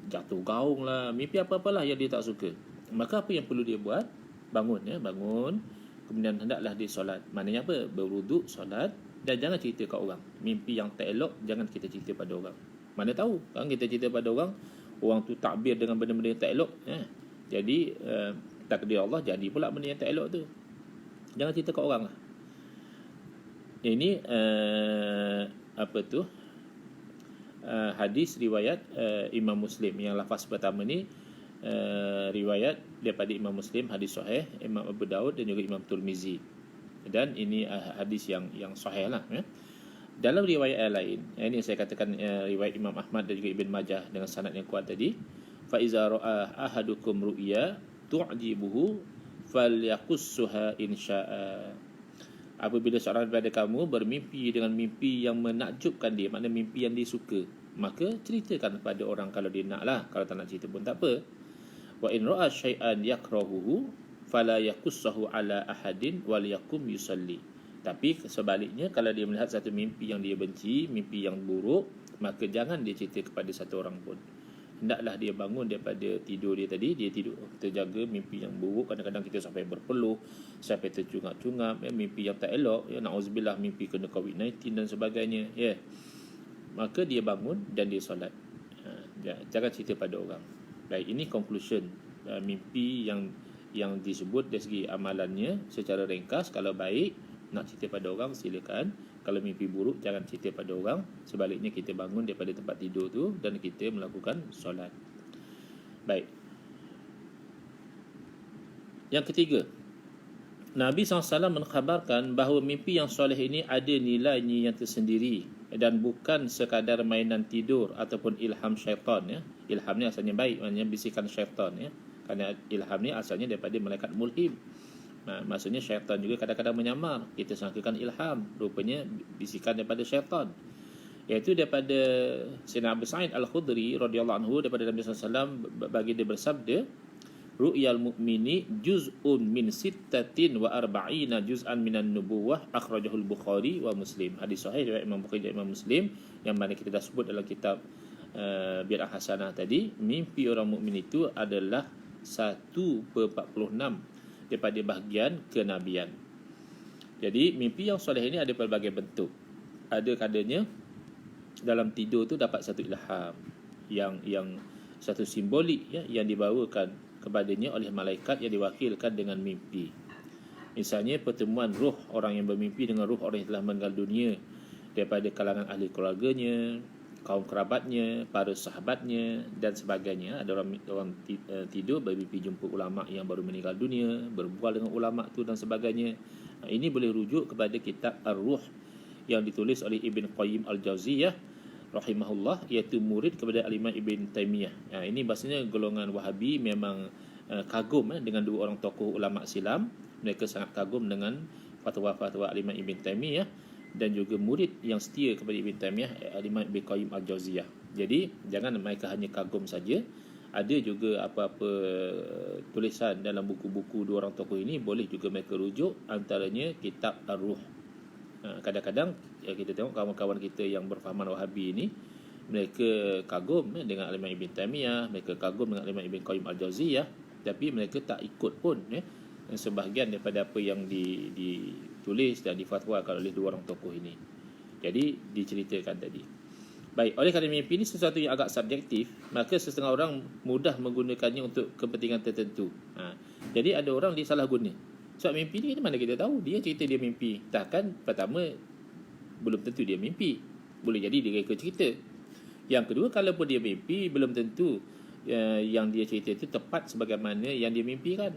jatuh gaung lah, mimpi apa-apalah yang dia tak suka, maka apa yang perlu dia buat? Bangun, bangun, kemudian hendaklah dia solat. Maknanya apa? Berwuduk, solat, dan jangan cerita kat orang. Mimpi yang tak elok jangan kita cerita pada orang. Mana tahu kan kita cerita pada orang, orang tu takbir dengan benda-benda yang tak elok, jadi takdir Allah jadi pula benda yang tak elok tu. Jangan cerita kat orang lah. Ini hadis riwayat Imam Muslim. Yang lafaz pertama ni riwayat daripada Imam Muslim, hadis sahih, Imam Abu Daud dan juga Imam Tirmizi. Dan ini hadis yang sahih lah. Dalam riwayat yang lain, ini saya katakan riwayat Imam Ahmad dan juga Ibn Majah dengan sanad yang kuat tadi. Fa iza ra'a ahadukum ru'ya tu'jibuhu falyaqussuha insya'a. Apabila seorang daripada kamu bermimpi dengan mimpi yang menakjubkan dia, maknanya mimpi yang dia suka, maka ceritakan kepada orang kalau dia nak lah. Kalau tak nak cerita pun tak apa. Wa in ra'a syai'an yakrahuhu fala yaqussahu ala ahadin wal yakum yusalli. Tapi sebaliknya, kalau dia melihat satu mimpi yang dia benci, mimpi yang buruk, maka jangan dia cerita kepada satu orang pun. Hendaklah dia bangun daripada tidur dia tadi, dia tidur terjaga mimpi yang buruk. Kadang-kadang kita sampai berpeluh, sampai tercungap-cungap, mimpi yang tak elok, na'udzubillah, mimpi kena COVID-19 dan sebagainya, maka dia bangun dan dia solat. Jangan cerita pada orang. Baik, ini conclusion mimpi yang disebut dari segi amalannya secara ringkas. Kalau baik nak cerita pada orang, silakan. Kalau mimpi buruk, jangan cerita pada orang. Sebaliknya, kita bangun daripada tempat tidur tu dan kita melakukan solat. Baik. Yang ketiga, Nabi SAW mengkhabarkan bahawa mimpi yang soleh ini ada nilainya yang tersendiri dan bukan sekadar mainan tidur ataupun ilham syaitan. Ilham ni asalnya baik, maknanya bisikan syaitan. Kerana ilham ni asalnya daripada malaikat mulhim. Maksudnya syaitan juga kadang-kadang menyamar, kita sangkakan ilham, rupanya bisikan daripada syaitan. Iaitu daripada Sayyidina Abu Sa'id Al-Khudri radhiyallahu anhu, daripada Nabi SAW, bagi dia bersabda, ru'yal mu'mini juz'un min sittatin wa arba'ina juz'an minan nubuwah, akhrajahul Bukhari wa Muslim. Hadis sahih riwayat Imam Bukhari dan Imam Muslim, yang mana kita dah sebut dalam kitab Bid'ah Hasanah tadi. Mimpi orang mukmin itu adalah 1/46 daripada bahagian kenabian. Jadi mimpi yang soleh ini ada pelbagai bentuk. Ada kadanya dalam tidur tu dapat satu ilham yang satu simbolik, yang dibawakan kepadanya oleh malaikat yang diwakilkan dengan mimpi. Misalnya pertemuan roh orang yang bermimpi dengan roh orang yang telah meninggal dunia daripada kalangan ahli keluarganya, kaum kerabatnya, para sahabatnya dan sebagainya. Ada orang tidur bermimpi jumpa ulama yang baru meninggal dunia, berbual dengan ulama tu dan sebagainya. Ini boleh rujuk kepada kitab Ar-Ruh yang ditulis oleh Ibn Qayyim Al-Jauziyah rahimahullah, iaitu murid kepada Al-Imam Ibn Taymiyah. Ini bahasanya golongan Wahabi memang kagum dengan dua orang tokoh ulama silam. Mereka sangat kagum dengan fatwa-fatwa Al-Imam Ibn Taymiyah dan juga murid yang setia kepada Ibn Taymiyah, Al-Imam Ibn Qayyim Al-Jauziyah. Jadi jangan mereka hanya kagum saja, ada juga apa-apa tulisan dalam buku-buku dua orang tokoh ini, boleh juga mereka rujuk, antaranya kitab Ar-Ruh. Kadang-kadang kita tengok kawan-kawan kita yang berfahaman Wahabi ini, mereka kagum dengan Al-Imam Ibn Taymiyah, mereka kagum dengan Al-Imam Ibn Qayyim Al-Jauziyah, tapi mereka tak ikut pun sebahagian daripada apa yang ditulis dan difatwakan oleh dua orang tokoh ini. Jadi diceritakan tadi. Baik, oleh kerana mimpi ini sesuatu yang agak subjektif, maka setengah orang mudah menggunakannya untuk kepentingan tertentu. Jadi ada orang dia salah guna. Sebab mimpi ni mana kita tahu, dia cerita dia mimpi. Takkan pertama belum tentu dia mimpi. Boleh jadi dia reka cerita. Yang kedua, kalaupun dia mimpi, belum tentu yang dia cerita itu tepat sebagaimana yang dia mimpikan.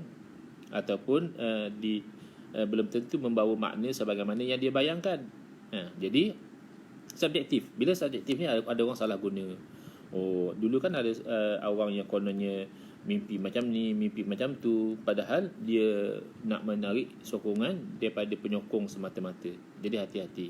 Ataupun belum tentu membawa makna sebagaimana yang dia bayangkan. Jadi subjektif. Bila subjektif ni ada orang salah guna. Oh, dulu kan ada orang yang kononnya mimpi macam ni, mimpi macam tu, padahal dia nak menarik sokongan daripada penyokong semata-mata. Jadi hati-hati.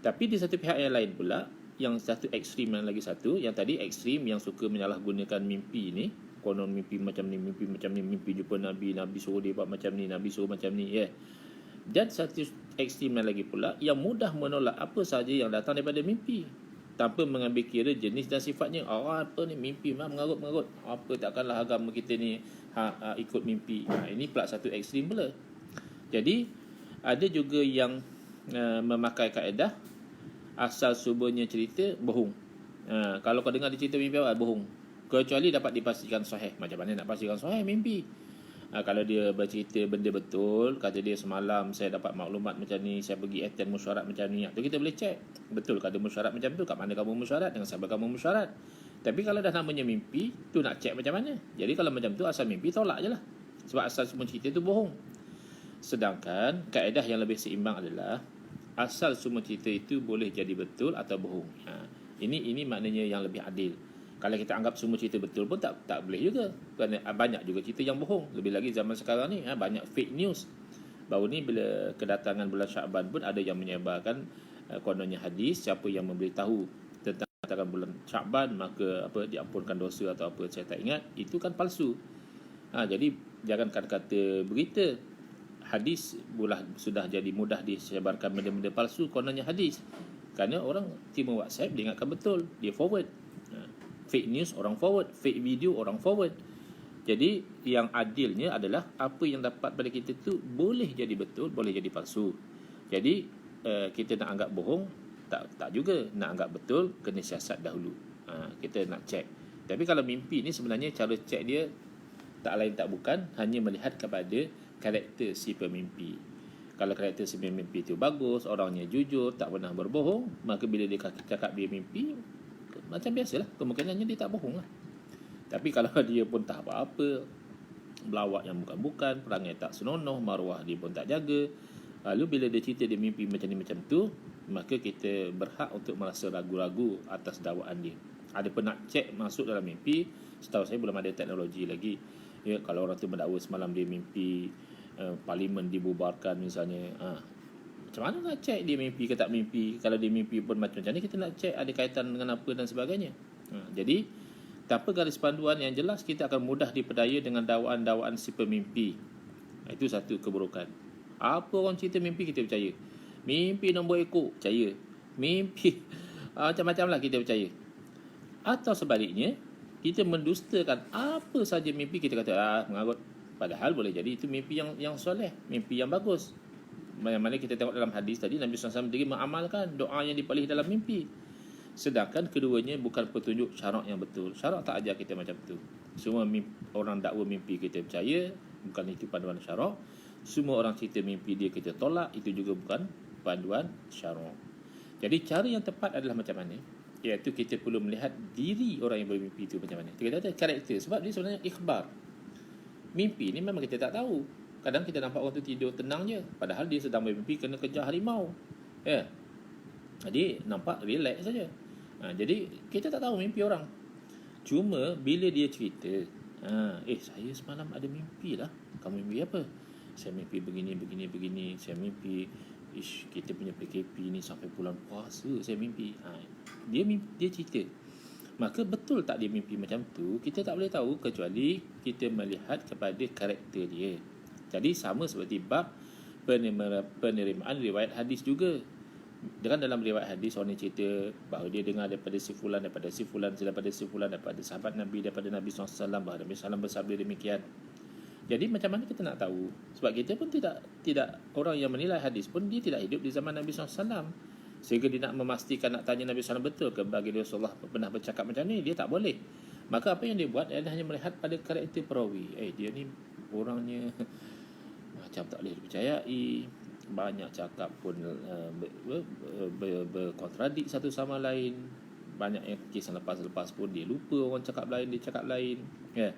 Tapi di satu pihak yang lain pula, yang satu ekstrim dan lagi satu, yang tadi ekstrim yang suka menyalahgunakan mimpi ni, konon mimpi macam ni, mimpi macam ni, mimpi jumpa Nabi, Nabi suruh dia buat macam ni, Nabi suruh macam ni, Dan satu ekstrim lagi pula yang mudah menolak apa sahaja yang datang daripada mimpi tanpa mengambil kira jenis dan sifatnya. Apa ni mimpi, mengarut-mengarut. Apa takkanlah agama kita ni ikut mimpi. Ini pula satu ekstrim pula. Jadi ada juga yang memakai kaedah asal sumbernya cerita bohong. Kalau kau dengar dia cerita mimpi awal, bohong. Kecuali dapat dipastikan sahih. Macam mana nak pastikan sahih mimpi? Kalau dia bercerita benda betul, kata dia semalam saya dapat maklumat macam ni, saya pergi attend mesyuarat macam ni, tu kita boleh check betul ke ada mesyuarat macam tu, kat mana kamu mesyuarat, dengan siapa kamu mesyuarat. Tapi kalau dah namanya mimpi, tu nak check macam mana? Jadi kalau macam tu asal mimpi, tolak je lah, sebab asal semua cerita tu bohong. Sedangkan kaedah yang lebih seimbang adalah asal semua cerita itu boleh jadi betul atau bohong. Ini maknanya yang lebih adil. Kalau kita anggap semua cerita betul pun tak boleh juga. Kerana banyak juga cerita yang bohong. Lebih lagi zaman sekarang ni banyak fake news. Baru ni bila kedatangan bulan Syakban pun ada yang menyebarkan kononnya hadis, siapa yang memberitahu tentang kedatangan bulan Syakban maka diampunkan dosa atau apa, saya tak ingat. Itu kan palsu. Jadi jangan kata berita hadis sudah jadi mudah disebarkan benda-benda palsu kononnya hadis. Kerana orang terima WhatsApp, dia ingatkan betul, dia forward. Fake news orang forward, fake video orang forward. Jadi yang adilnya adalah apa yang dapat pada kita tu boleh jadi betul, boleh jadi palsu. Jadi kita nak anggap bohong tak juga, nak anggap betul kena siasat dahulu. Kita nak check. Tapi kalau mimpi ni sebenarnya cara check dia tak lain tak bukan hanya melihat kepada karakter si pemimpi. Kalau karakter si pemimpi tu bagus, orangnya jujur, tak pernah berbohong, maka bila dia cakap dia mimpi, macam biasalah, kemungkinannya dia tak bohong lah. Tapi kalau dia pun tak apa-apa, belawak yang bukan-bukan, perangai tak senonoh, maruah dia pun tak jaga, lalu bila dia cerita dia mimpi macam ni macam tu, maka kita berhak untuk merasa ragu-ragu atas dakwaan dia. Ada pun nak cek masuk dalam mimpi, setahu saya belum ada teknologi lagi. Kalau orang tu mendakwa semalam dia mimpi parlimen dibubarkan misalnya, macam mana nak cek dia mimpi ke tak mimpi? Kalau dia mimpi pun macam ni, kita nak cek ada kaitan dengan apa dan sebagainya. Jadi tanpa garis panduan yang jelas, kita akan mudah diperdaya dengan dakwaan-dakwaan si pemimpi. Itu satu keburukan. Apa orang cerita mimpi kita percaya. Mimpi nombor ekor, percaya. Mimpi macam-macam lah kita percaya. Atau sebaliknya, kita mendustakan apa saja mimpi, kita kata mengarut. Padahal boleh jadi itu mimpi yang soleh, mimpi yang bagus. Mana kita tengok dalam hadis tadi, Nabi SAW sendiri mengamalkan doa yang dipilih dalam mimpi. Sedangkan keduanya bukan petunjuk syarak yang betul. Syarak tak ajar kita macam tu. Semua orang dakwa mimpi kita percaya, bukan itu panduan syarak. Semua orang cerita mimpi dia kita tolak, itu juga bukan panduan syarak. Jadi cara yang tepat adalah macam mana? Iaitu kita perlu melihat diri orang yang bermimpi itu macam mana. Kita kata karakter, sebab dia sebenarnya ikhbar. Mimpi ni memang kita tak tahu. Kadang kita nampak orang tu tidur tenang je, padahal dia sedang bermimpi kena kejar harimau. Jadi nampak relax saja. Jadi kita tak tahu mimpi orang. Cuma bila dia cerita, saya semalam ada mimpi lah. Kamu mimpi apa? Saya mimpi begini. Saya mimpi kita punya PKP ni sampai bulan puasa saya mimpi. Dia cerita. Maka betul tak dia mimpi macam tu, kita tak boleh tahu kecuali kita melihat kepada karakter dia. Jadi sama seperti bab penerimaan riwayat hadis juga. Dengan dalam riwayat hadis orang ni cerita bahawa dia dengar daripada si fulan, daripada si fulan, daripada si fulan, daripada sahabat Nabi, daripada Nabi SAW, bahawa Nabi SAW bersabda demikian. Jadi macam mana kita nak tahu? Sebab kita pun tidak orang yang menilai hadis pun dia tidak hidup di zaman Nabi SAW. Sehingga dia nak memastikan, nak tanya Nabi SAW betul ke bagi Rasulullah pernah bercakap macam ni, dia tak boleh. Maka apa yang dia buat adalah hanya melihat pada karakter perawi. Dia ni orangnya macam tak boleh dipercayai, banyak cakap pun berkontradik satu sama lain, banyak yang kisah lepas-lepas pun dia lupa orang cakap lain, dia cakap lain, ya.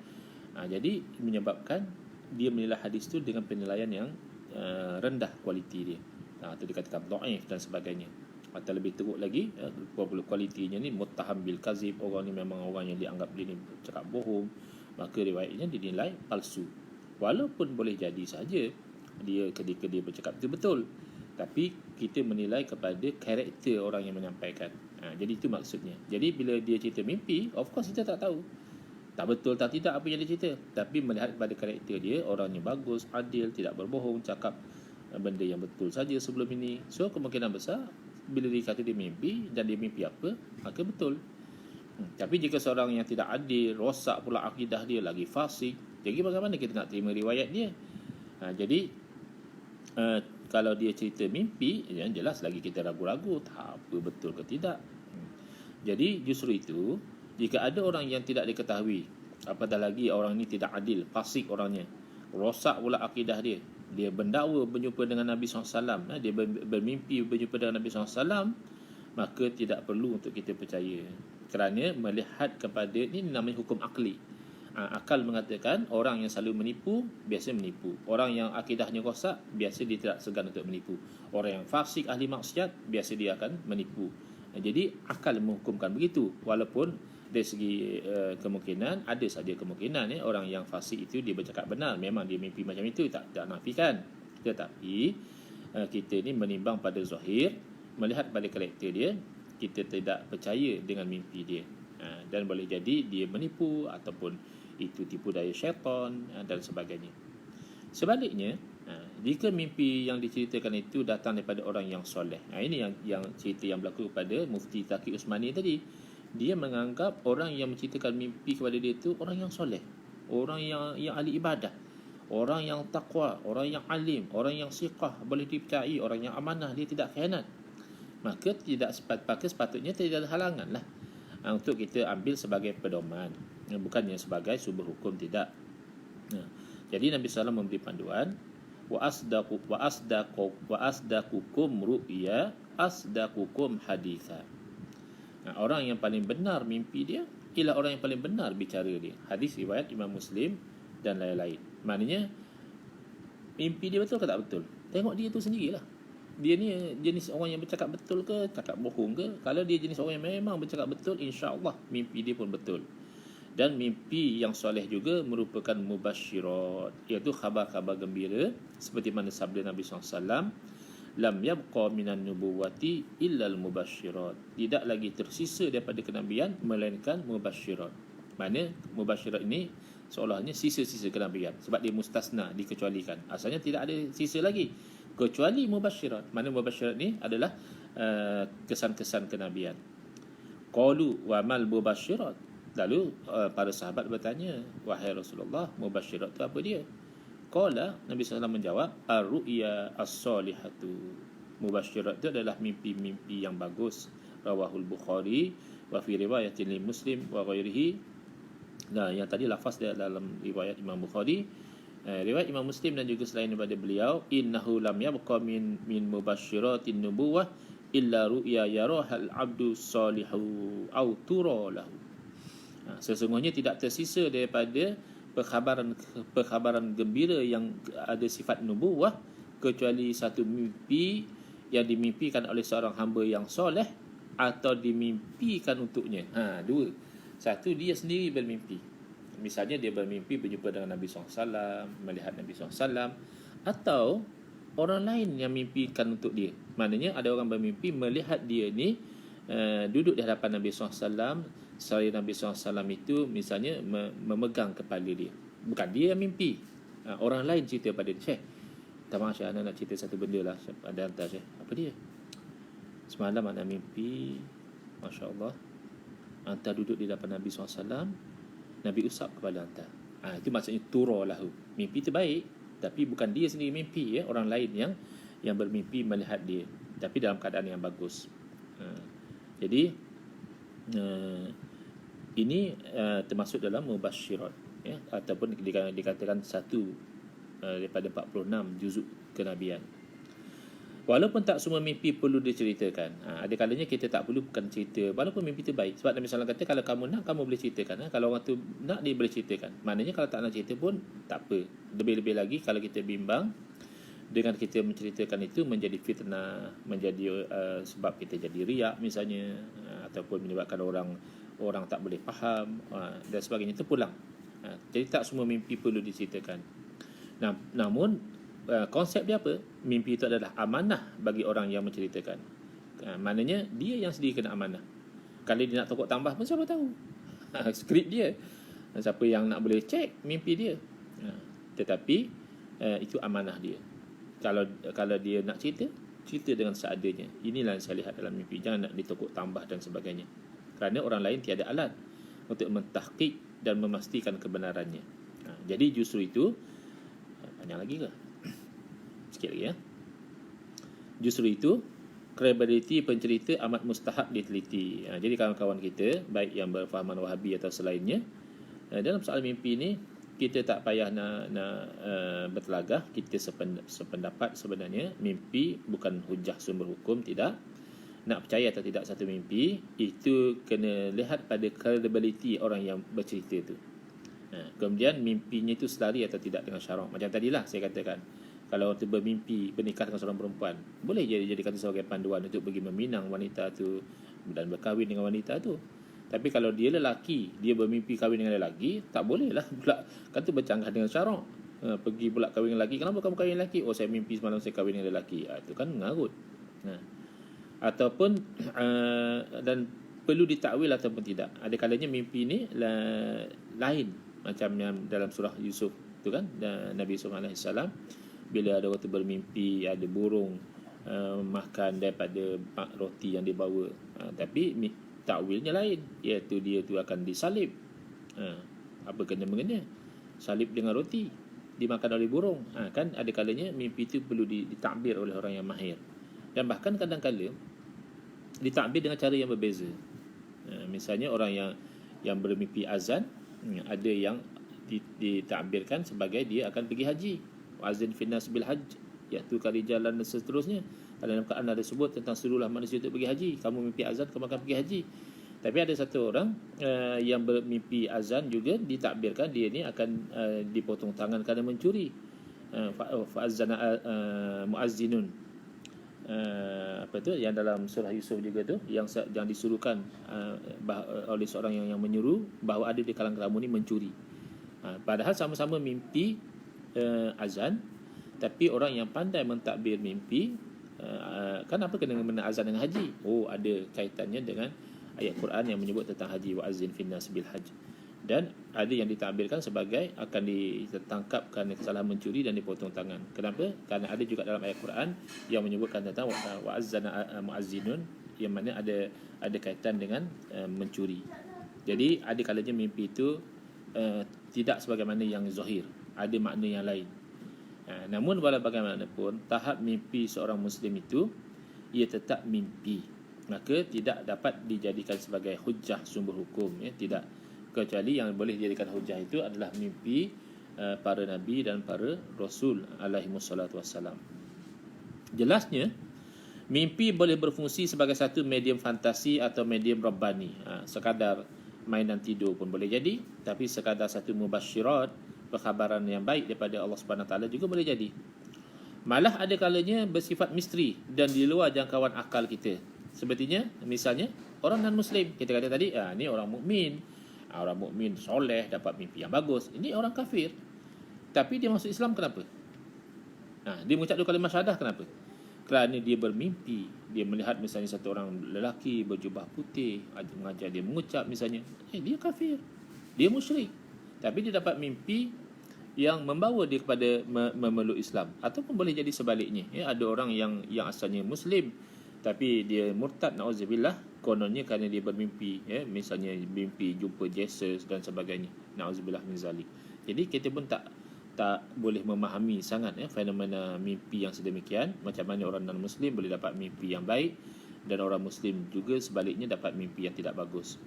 Jadi menyebabkan dia menilai hadis tu dengan penilaian yang rendah kualiti dia, atau dikatakan dhaif dan sebagainya. Atau lebih teruk lagi, kualitinya ni muttaham bil kazib, orang ni memang orang yang dianggap dia ni cakap bohong, maka riwayatnya dinilai palsu. Walaupun boleh jadi saja dia ketika dia bercakap itu betul, tapi kita menilai kepada karakter orang yang menyampaikan. Jadi itu maksudnya. Jadi bila dia cerita mimpi, of course kita tak tahu tak betul tak tidak apa yang dia cerita, tapi melihat kepada karakter dia, orangnya bagus, adil, tidak berbohong, cakap benda yang betul saja sebelum ini. So kemungkinan besar bila dia kata dia mimpi dan dia mimpi apa, maka betul. Tapi jika seorang yang tidak adil, rosak pula akidah dia, lagi fasik, jadi bagaimana kita nak terima riwayat dia? Jadi kalau dia cerita mimpi, yang jelas lagi kita ragu-ragu tak apa betul ke tidak. Jadi justru itu, jika ada orang yang tidak diketahui, apatah lagi orang ini tidak adil, fasik orangnya, rosak pula akidah dia, dia bendakwa berjumpa dengan Nabi SAW, dia bermimpi berjumpa dengan Nabi SAW, maka tidak perlu untuk kita percaya. Kerana melihat kepada, ini namanya hukum akli. Akal mengatakan orang yang selalu menipu, biasa menipu. Orang yang akidahnya rosak, biasa dia tidak segan untuk menipu. Orang yang fasik, ahli maksiat, biasa dia akan menipu. Jadi akal menghukumkan begitu. Walaupun dari segi kemungkinan, ada saja kemungkinan orang yang fasik itu dia bercakap benar, memang dia mimpi macam itu, tak nafikan. Tetapi kita ni menimbang pada zahir, melihat pada karakter dia, kita tidak percaya dengan mimpi dia. Dan boleh jadi dia menipu ataupun itu tipu daya syaitan dan sebagainya. Sebaliknya, jika mimpi yang diceritakan itu datang daripada orang yang soleh, ini yang cerita yang berlaku pada Mufti Taqi Usmani tadi. Dia menganggap orang yang menceritakan mimpi kepada dia itu orang yang soleh, orang yang ahli ibadah, orang yang takwa, orang yang alim, orang yang siqah, boleh dipercayai, orang yang amanah, dia tidak khianat. Maka sepatutnya tidak ada halangan lah untuk kita ambil sebagai pedoman, bukannya sebagai sumber hukum, tidak. Jadi Nabi SAW memberi panduan, wa asdaqukum ru'ya asdaqukum haditha. Orang yang paling benar mimpi dia ialah orang yang paling benar bicara dia. Hadis riwayat Imam Muslim dan lain-lain. Maknanya mimpi dia betul ke tak betul, tengok dia tu sendirilah. Dia ni jenis orang yang bercakap betul ke, cakap bohong ke? Kalau dia jenis orang yang memang bercakap betul, insya-Allah mimpi dia pun betul. Dan mimpi yang soleh juga merupakan mubasyirat, iaitu khabar-khabar gembira, seperti mana sabda Nabi SAW, lam yabqa minan nubuwati illa al-mubasyirat. Tidak lagi tersisa daripada kenabian melainkan mubasyirat. Mana mubasyirat ini seolahnya sisa-sisa kenabian, sebab dia mustasna, dikecualikan. Asalnya tidak ada sisa lagi kecuali mubasyirat. Mana mubasyirat ni adalah kesan-kesan kenabian. Qalu wa mal mubasyirat. Lalu para sahabat bertanya, wahai Rasulullah, mubasyirat tu apa dia? Qala, Nabi SAW menjawab, ar-ru'ya as-salihatu. Mubasyirat itu adalah mimpi-mimpi yang bagus. Rawahul Bukhari wa fi riwayatin li Muslim wa ghairihi. Nah, yang tadi lafaz dia dalam riwayat Imam Bukhari, riwayat Imam Muslim dan juga selain daripada beliau, innahu lam yabqa min mubasyiratin nubuwah illa ru'ya yarahal abdu salihu au tura lahu. Sesungguhnya tidak tersisa daripada perkhabaran gembira yang ada sifat nubuwah kecuali satu mimpi yang dimimpikan oleh seorang hamba yang soleh atau dimimpikan untuknya. Dua. Satu, dia sendiri bermimpi. Misalnya dia bermimpi berjumpa dengan Nabi SAW, melihat Nabi SAW, atau orang lain yang mimpikan untuk dia. Maknanya ada orang bermimpi melihat dia ni duduk di hadapan Nabi SAW, saya Nabi SAW itu misalnya memegang kepala dia. Bukan dia yang mimpi, orang lain cerita pada dia, Syekh, tak maaf Syekh, anak nak cerita satu benda lah ada hantar Syekh. Apa dia? Semalam anak mimpi, Masya Allah, hantar duduk di hadapan Nabi SAW, Nabi usap kepala hantar. Itu maksudnya turah lahu. Mimpi itu baik, tapi bukan dia sendiri mimpi, ya, orang lain yang bermimpi melihat dia, tapi dalam keadaan yang bagus. Jadi ini termasuk dalam mubasyirat, ya, ataupun dikatakan satu daripada 46 juzuk kenabian. Walaupun tak semua mimpi perlu diceritakan. Ada kalanya kita tak perlu bukan cerita, walaupun mimpi itu baik. Sebab Nabi SAW kata, kalau kamu nak, kamu boleh ceritakan. Kalau orang tu nak, dia boleh ceritakan. Maknanya kalau tak nak cerita pun tak apa. Lebih-lebih lagi kalau kita bimbang dengan kita menceritakan itu menjadi fitnah, menjadi sebab kita jadi riak misalnya, ataupun menyebabkan orang tak boleh faham, dan sebagainya, terpulang. Jadi tak semua mimpi perlu diceritakan. Namun konsep dia apa? Mimpi itu adalah amanah bagi orang yang menceritakan. Maknanya dia yang sendiri kena amanah. Kalau dia nak tokok tambah pun siapa tahu. Skrip dia. Siapa yang nak boleh cek mimpi dia. Tetapi itu amanah dia. Kalau dia nak cerita dengan seadanya. Inilah yang saya lihat dalam mimpi. Jangan nak ditokok tambah dan sebagainya. Kerana orang lain tiada alat untuk mentahqiq dan memastikan kebenarannya. Jadi justru itu, panjang lagi ke? Sikit lagi, ya. Justru itu, credibility pencerita amat mustahab diteliti. Jadi kawan-kawan kita, baik yang berfahaman Wahabi atau selainnya, dalam soal mimpi ni, kita tak payah nak bertelagah. Kita sependapat sebenarnya. Mimpi bukan hujah sumber hukum, tidak. Nak percaya atau tidak satu mimpi, itu kena lihat pada credibility orang yang bercerita tu. Kemudian mimpinya itu selari atau tidak dengan syarak. Macam tadilah saya katakan, kalau orang tu bermimpi bernikah dengan seorang perempuan, boleh jadikan sebagai panduan untuk pergi meminang wanita tu dan berkahwin dengan wanita tu. Tapi kalau dia lelaki, dia bermimpi kahwin dengan lelaki, tak boleh lah pula. Kan tu bercanggah dengan syarak. Pergi pula kahwin dengan lelaki. Kenapa kamu kahwin dengan lelaki? Oh, saya mimpi semalam saya kahwin dengan lelaki. Itu kan mengarut. Ataupun dan perlu ditakwil ataupun tidak. Ada kalanya mimpi ni lain, macam yang dalam surah Yusuf tu kan, Nabi Yusuf AS, bila ada waktu bermimpi ada burung makan daripada roti yang dibawa, tapi takwilnya lain, iaitu dia tu akan disalib. Apa kena-mengena salib dengan roti dimakan oleh burung. Kan ada kalanya mimpi itu perlu ditakbir oleh orang yang mahir, dan bahkan kadang-kala ditakbir dengan cara yang berbeza. Misalnya orang yang bermimpi azan, ada yang ditakbirkan sebagai dia akan pergi haji. Azin finnas bil hajj, iaitu kali jalan dan seterusnya. Dalam Quran ada sebut tentang seluruh manusia untuk pergi haji. Kamu mimpi azan, kamu akan pergi haji. Tapi ada satu orang yang bermimpi azan juga ditakbirkan dia ni akan dipotong tangan kerana mencuri. Fa'azzana muazzinun, apa tu yang dalam surah Yusuf juga tu, yang disuruhkan oleh seorang yang menyuruh bahawa ada di kalangan kamu ni mencuri. Padahal sama-sama mimpi azan, tapi orang yang pandai mentadbir mimpi, kan apa kena mengena azan dengan haji? Oh, ada kaitannya dengan ayat Quran yang menyebut tentang haji, wa azin finnas bil hajj. Dan ada yang ditakbirkan sebagai akan ditangkap kerana kesalahan mencuri dan dipotong tangan. Kenapa? Kerana ada juga dalam ayat Quran yang menyebutkan tentang wa azzana muazzinun, yang mana ada kaitan dengan mencuri. Jadi ada kalanya mimpi itu tidak sebagaimana yang zahir, ada makna yang lain. Namun walau bagaimanapun, tahap mimpi seorang Muslim itu, ia tetap mimpi, maka tidak dapat dijadikan sebagai hujah sumber hukum, ya, tidak. Kecuali yang boleh dijadikan hujah itu adalah mimpi para Nabi dan para Rasul alaihimussalatu wassalam. Jelasnya, mimpi boleh berfungsi sebagai satu medium fantasi atau medium rabbani. Sekadar mainan tidur pun boleh jadi, tapi sekadar satu mubasyirat, perkhabaran yang baik daripada Allah Subhanahu Taala juga boleh jadi. Malah ada kalanya bersifat misteri dan di luar jangkauan akal kita. Sepertinya misalnya orang non-Muslim, kita kata tadi, ni orang mukmin soleh dapat mimpi yang bagus. Ini orang kafir, tapi dia masuk Islam, kenapa? Dia mengucap dua kalimah syahadah, kenapa? kerana dia bermimpi, dia melihat misalnya satu orang lelaki berjubah putih mengajar dia mengucap misalnya, dia kafir, dia musyrik. Tapi dia dapat mimpi yang membawa dia kepada memeluk Islam. Ataupun boleh jadi sebaliknya, ada orang yang asalnya Muslim tapi dia murtad, na'udzubillah, kononnya kerana dia bermimpi, misalnya mimpi jumpa Jesus dan sebagainya, na'udzubillah min zalik. Jadi kita pun tak boleh memahami sangat fenomena mimpi yang sedemikian. Macam mana orang non-Muslim boleh dapat mimpi yang baik, dan orang Muslim juga sebaliknya dapat mimpi yang tidak bagus.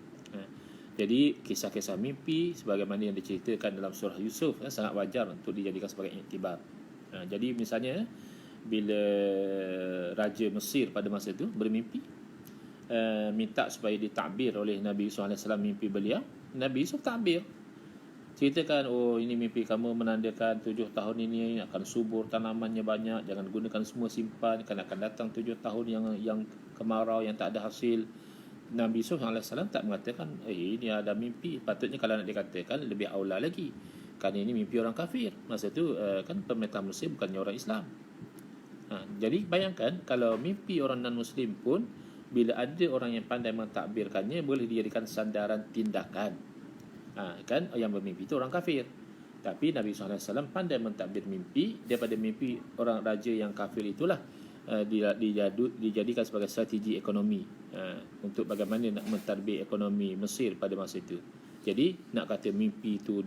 Jadi kisah-kisah mimpi sebagaimana yang diceritakan dalam surah Yusuf sangat wajar untuk dijadikan sebagai iktibar. Jadi misalnya bila Raja Mesir pada masa itu bermimpi, minta supaya ditakbir oleh Nabi Yusuf AS mimpi beliau, Nabi Yusuf takbir, ceritakan, ini mimpi kamu menandakan 7 tahun ini akan subur, tanamannya banyak, jangan gunakan semua simpan, kan akan datang 7 tahun yang kemarau, yang tak ada hasil. Nabi Yusuf AS tak mengatakan, ini ada mimpi. Patutnya kalau nak dikatakan lebih aula lagi, kerana ini mimpi orang kafir. Masa tu kan pemerintah Mesir bukannya orang Islam. Jadi bayangkan kalau mimpi orang non-Muslim pun, bila ada orang yang pandai mentadbirkannya, boleh dijadikan sandaran tindakan. Kan yang bermimpi itu orang kafir. Tapi Nabi SAW pandai mentadbir mimpi. Daripada mimpi orang raja yang kafir itulah dijadikan sebagai strategi ekonomi, untuk bagaimana nak mentadbir ekonomi Mesir pada masa itu. Jadi nak kata mimpi itu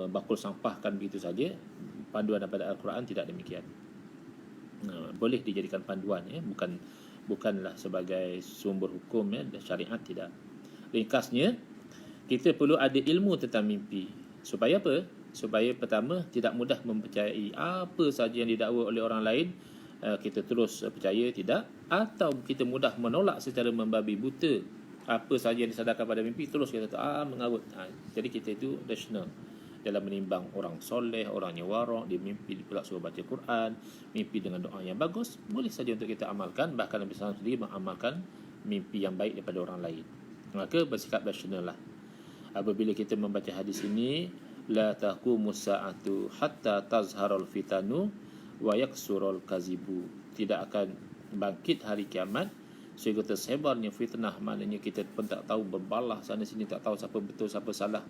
bakul sampahkan begitu saja, panduan daripada Al-Quran tidak demikian. Boleh dijadikan panduan, bukanlah sebagai sumber hukum syariat, tidak. Ringkasnya, kita perlu ada ilmu tentang mimpi. Supaya apa? Supaya pertama, tidak mudah mempercayai apa saja yang didakwa oleh orang lain, kita terus percaya, tidak. Atau kita mudah menolak secara membabi buta apa saja yang disadarkan pada mimpi, terus kita mengarut. Jadi kita itu rasional dalam menimbang orang soleh, orangnya warak, dia mimpi pula suruh baca Quran, mimpi dengan doa yang bagus, boleh saja untuk kita amalkan. Bahkan Nabi SAW sendiri mengamalkan mimpi yang baik daripada orang lain. Maka bersikap rasional lah. Apabila kita membaca hadis ini, la taqumu sa'atu hatta tazharul fitanu wa yaksurul kazibu, tidak akan bangkit hari kiamat sehingga tersebarnya fitnah, maknanya kita pun tak tahu, berbalah sana sini, tak tahu siapa betul siapa salah,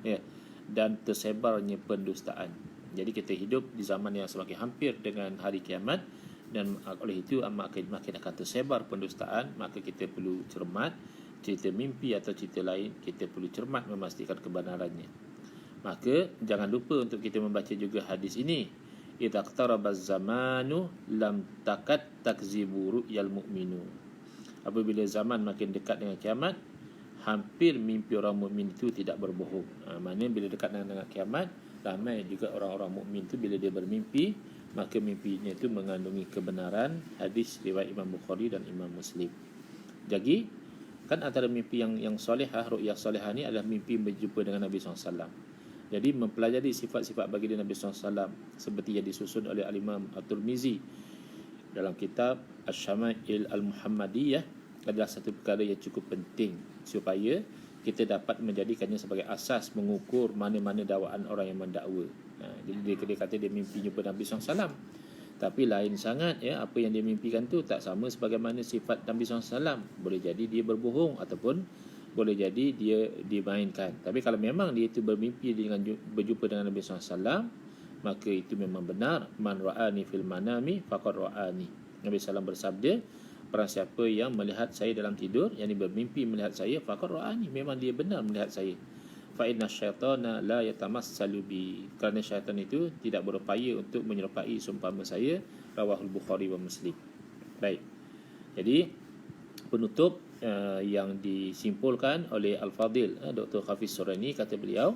dan tersebarnya pendustaan. Jadi kita hidup di zaman yang semakin hampir dengan hari kiamat, dan oleh itu makin akan tersebar pendustaan. Maka kita perlu cermat. Cerita mimpi atau cerita lain, kita perlu cermat memastikan kebenarannya. Maka jangan lupa untuk kita membaca juga hadis ini, idza iqtarabaz zamanu lam takat takzibu ru'yal mu'minu. Apabila zaman makin dekat dengan kiamat, hampir mimpi orang mukmin itu tidak berbohong. Maknanya bila dekat dengan kiamat, ramai juga orang-orang mukmin itu bila dia bermimpi, maka mimpinya itu mengandungi kebenaran. Hadis riwayat Imam Bukhari dan Imam Muslim. Jadi kan antara mimpi yang solehah, ru'yah solehah ni adalah mimpi berjumpa dengan Nabi SAW. Jadi mempelajari sifat-sifat baginda Nabi SAW seperti yang disusun oleh Al-Imam At-Tirmizi dalam kitab Asy-Syama'il Al-Muhammadiyah adalah satu perkara yang cukup penting supaya kita dapat menjadikannya sebagai asas mengukur mana-mana dakwaan orang yang mendakwa. Jadi dia kata dia mimpi jumpa Nabi SAW, tapi lain sangat apa yang dia mimpikan tu tak sama sebagaimana sifat Nabi SAW. Boleh jadi dia berbohong ataupun boleh jadi dia dimainkan. Tapi kalau memang dia itu bermimpi dengan berjumpa dengan Nabi SAW, maka itu memang benar. Man ra'ani fil manami faqad ra'ani. Nabi SAW bersabda, barang siapa yang melihat saya dalam tidur, yang bermimpi melihat saya, faqad ra'ani, memang dia benar melihat saya. Fa inna syaitana la yatamassalu bi, kerana syaitan itu tidak berupaya untuk menyerupai seumpama saya. Rawahul Bukhari wa Muslim. Baik. Jadi penutup yang disimpulkan oleh Al-Fadil Dr. Hafiz Suraini, kata beliau,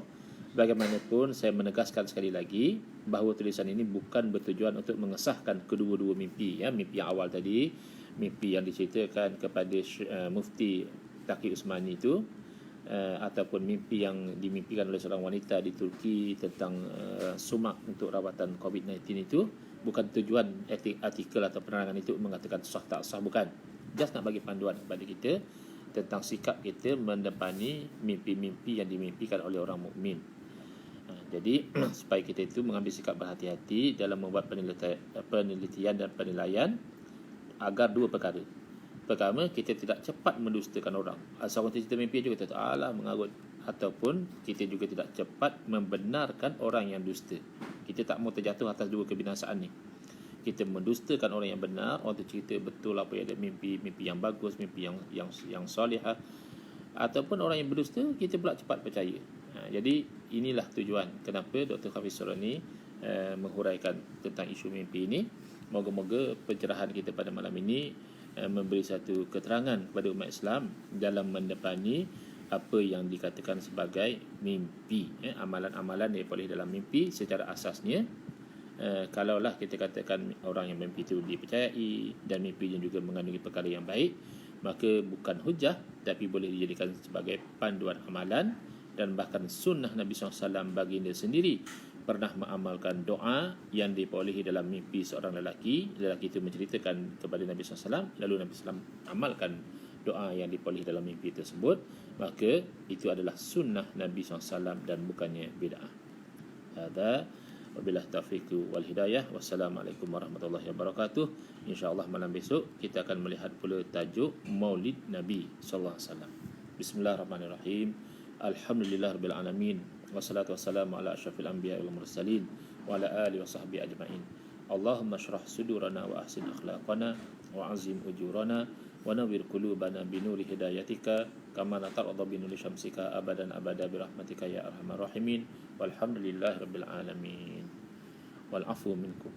bagaimanapun saya menegaskan sekali lagi bahawa tulisan ini bukan bertujuan untuk mengesahkan kedua-dua mimpi. Mimpi yang awal tadi, mimpi yang diceritakan kepada Mufti Taqi Usmani itu, ataupun mimpi yang dimimpikan oleh seorang wanita di Turki tentang sumak untuk rawatan COVID-19 itu, bukan tujuan artikel atau penerangan itu mengatakan sah tak sah, bukan. Just nak bagi panduan kepada kita tentang sikap kita mendepani mimpi-mimpi yang dimimpikan oleh orang mukmin. Jadi supaya kita itu mengambil sikap berhati-hati dalam membuat penelitian dan penilaian agar dua perkara. Pertama, kita tidak cepat mendustakan orang. Seorang cerita mimpi juga kata, alah mengarut. Ataupun kita juga tidak cepat membenarkan orang yang dusta. Kita tak mau terjatuh atas dua kebinasaan ni. Kita mendustakan orang yang benar, orang tu cerita betul apa yang dia mimpi, mimpi yang bagus, mimpi yang solihah. Ataupun orang yang berdusta, kita pula cepat percaya. Jadi inilah tujuan kenapa Dr. Hafiz Surani menghuraikan tentang isu mimpi ini. Moga-moga pencerahan kita pada malam ini memberi satu keterangan kepada umat Islam dalam mendepani apa yang dikatakan sebagai mimpi. Amalan-amalan yang boleh dalam mimpi secara asasnya, kalaulah kita katakan orang yang mimpi itu dipercayai dan mimpinya juga mengandungi perkara yang baik, maka bukan hujah tapi boleh dijadikan sebagai panduan amalan. Dan bahkan sunnah Nabi SAW baginda sendiri pernah mengamalkan doa yang diperolehi dalam mimpi seorang lelaki. Lelaki itu menceritakan kepada Nabi SAW, lalu Nabi SAW amalkan doa yang diperolehi dalam mimpi tersebut. Maka itu adalah sunnah Nabi SAW dan bukannya bid'ah. Hadza wabillahi taufiq wal hidayah. Wassalamualaikum warahmatullahi wabarakatuh. InsyaAllah malam besok kita akan melihat pula tajuk Maulid Nabi SAW. Bismillahirrahmanirrahim. Alhamdulillahirabbil alamin. Wassalatu wassalamu ala asyrafil anbiya'i wal mursalin wa ala alihi wa sahbihi ajma'in. Allahumma shrah sudurana wa ahsin akhlaqana wa azim ujurana wa nawwir qulubana bi nuri hidayatika kama tarda bi nuri syamsika abadan abada bi rahmatika ya arhamar rahimin. Walhamdulillahirabbil alamin. Wal afu minkum.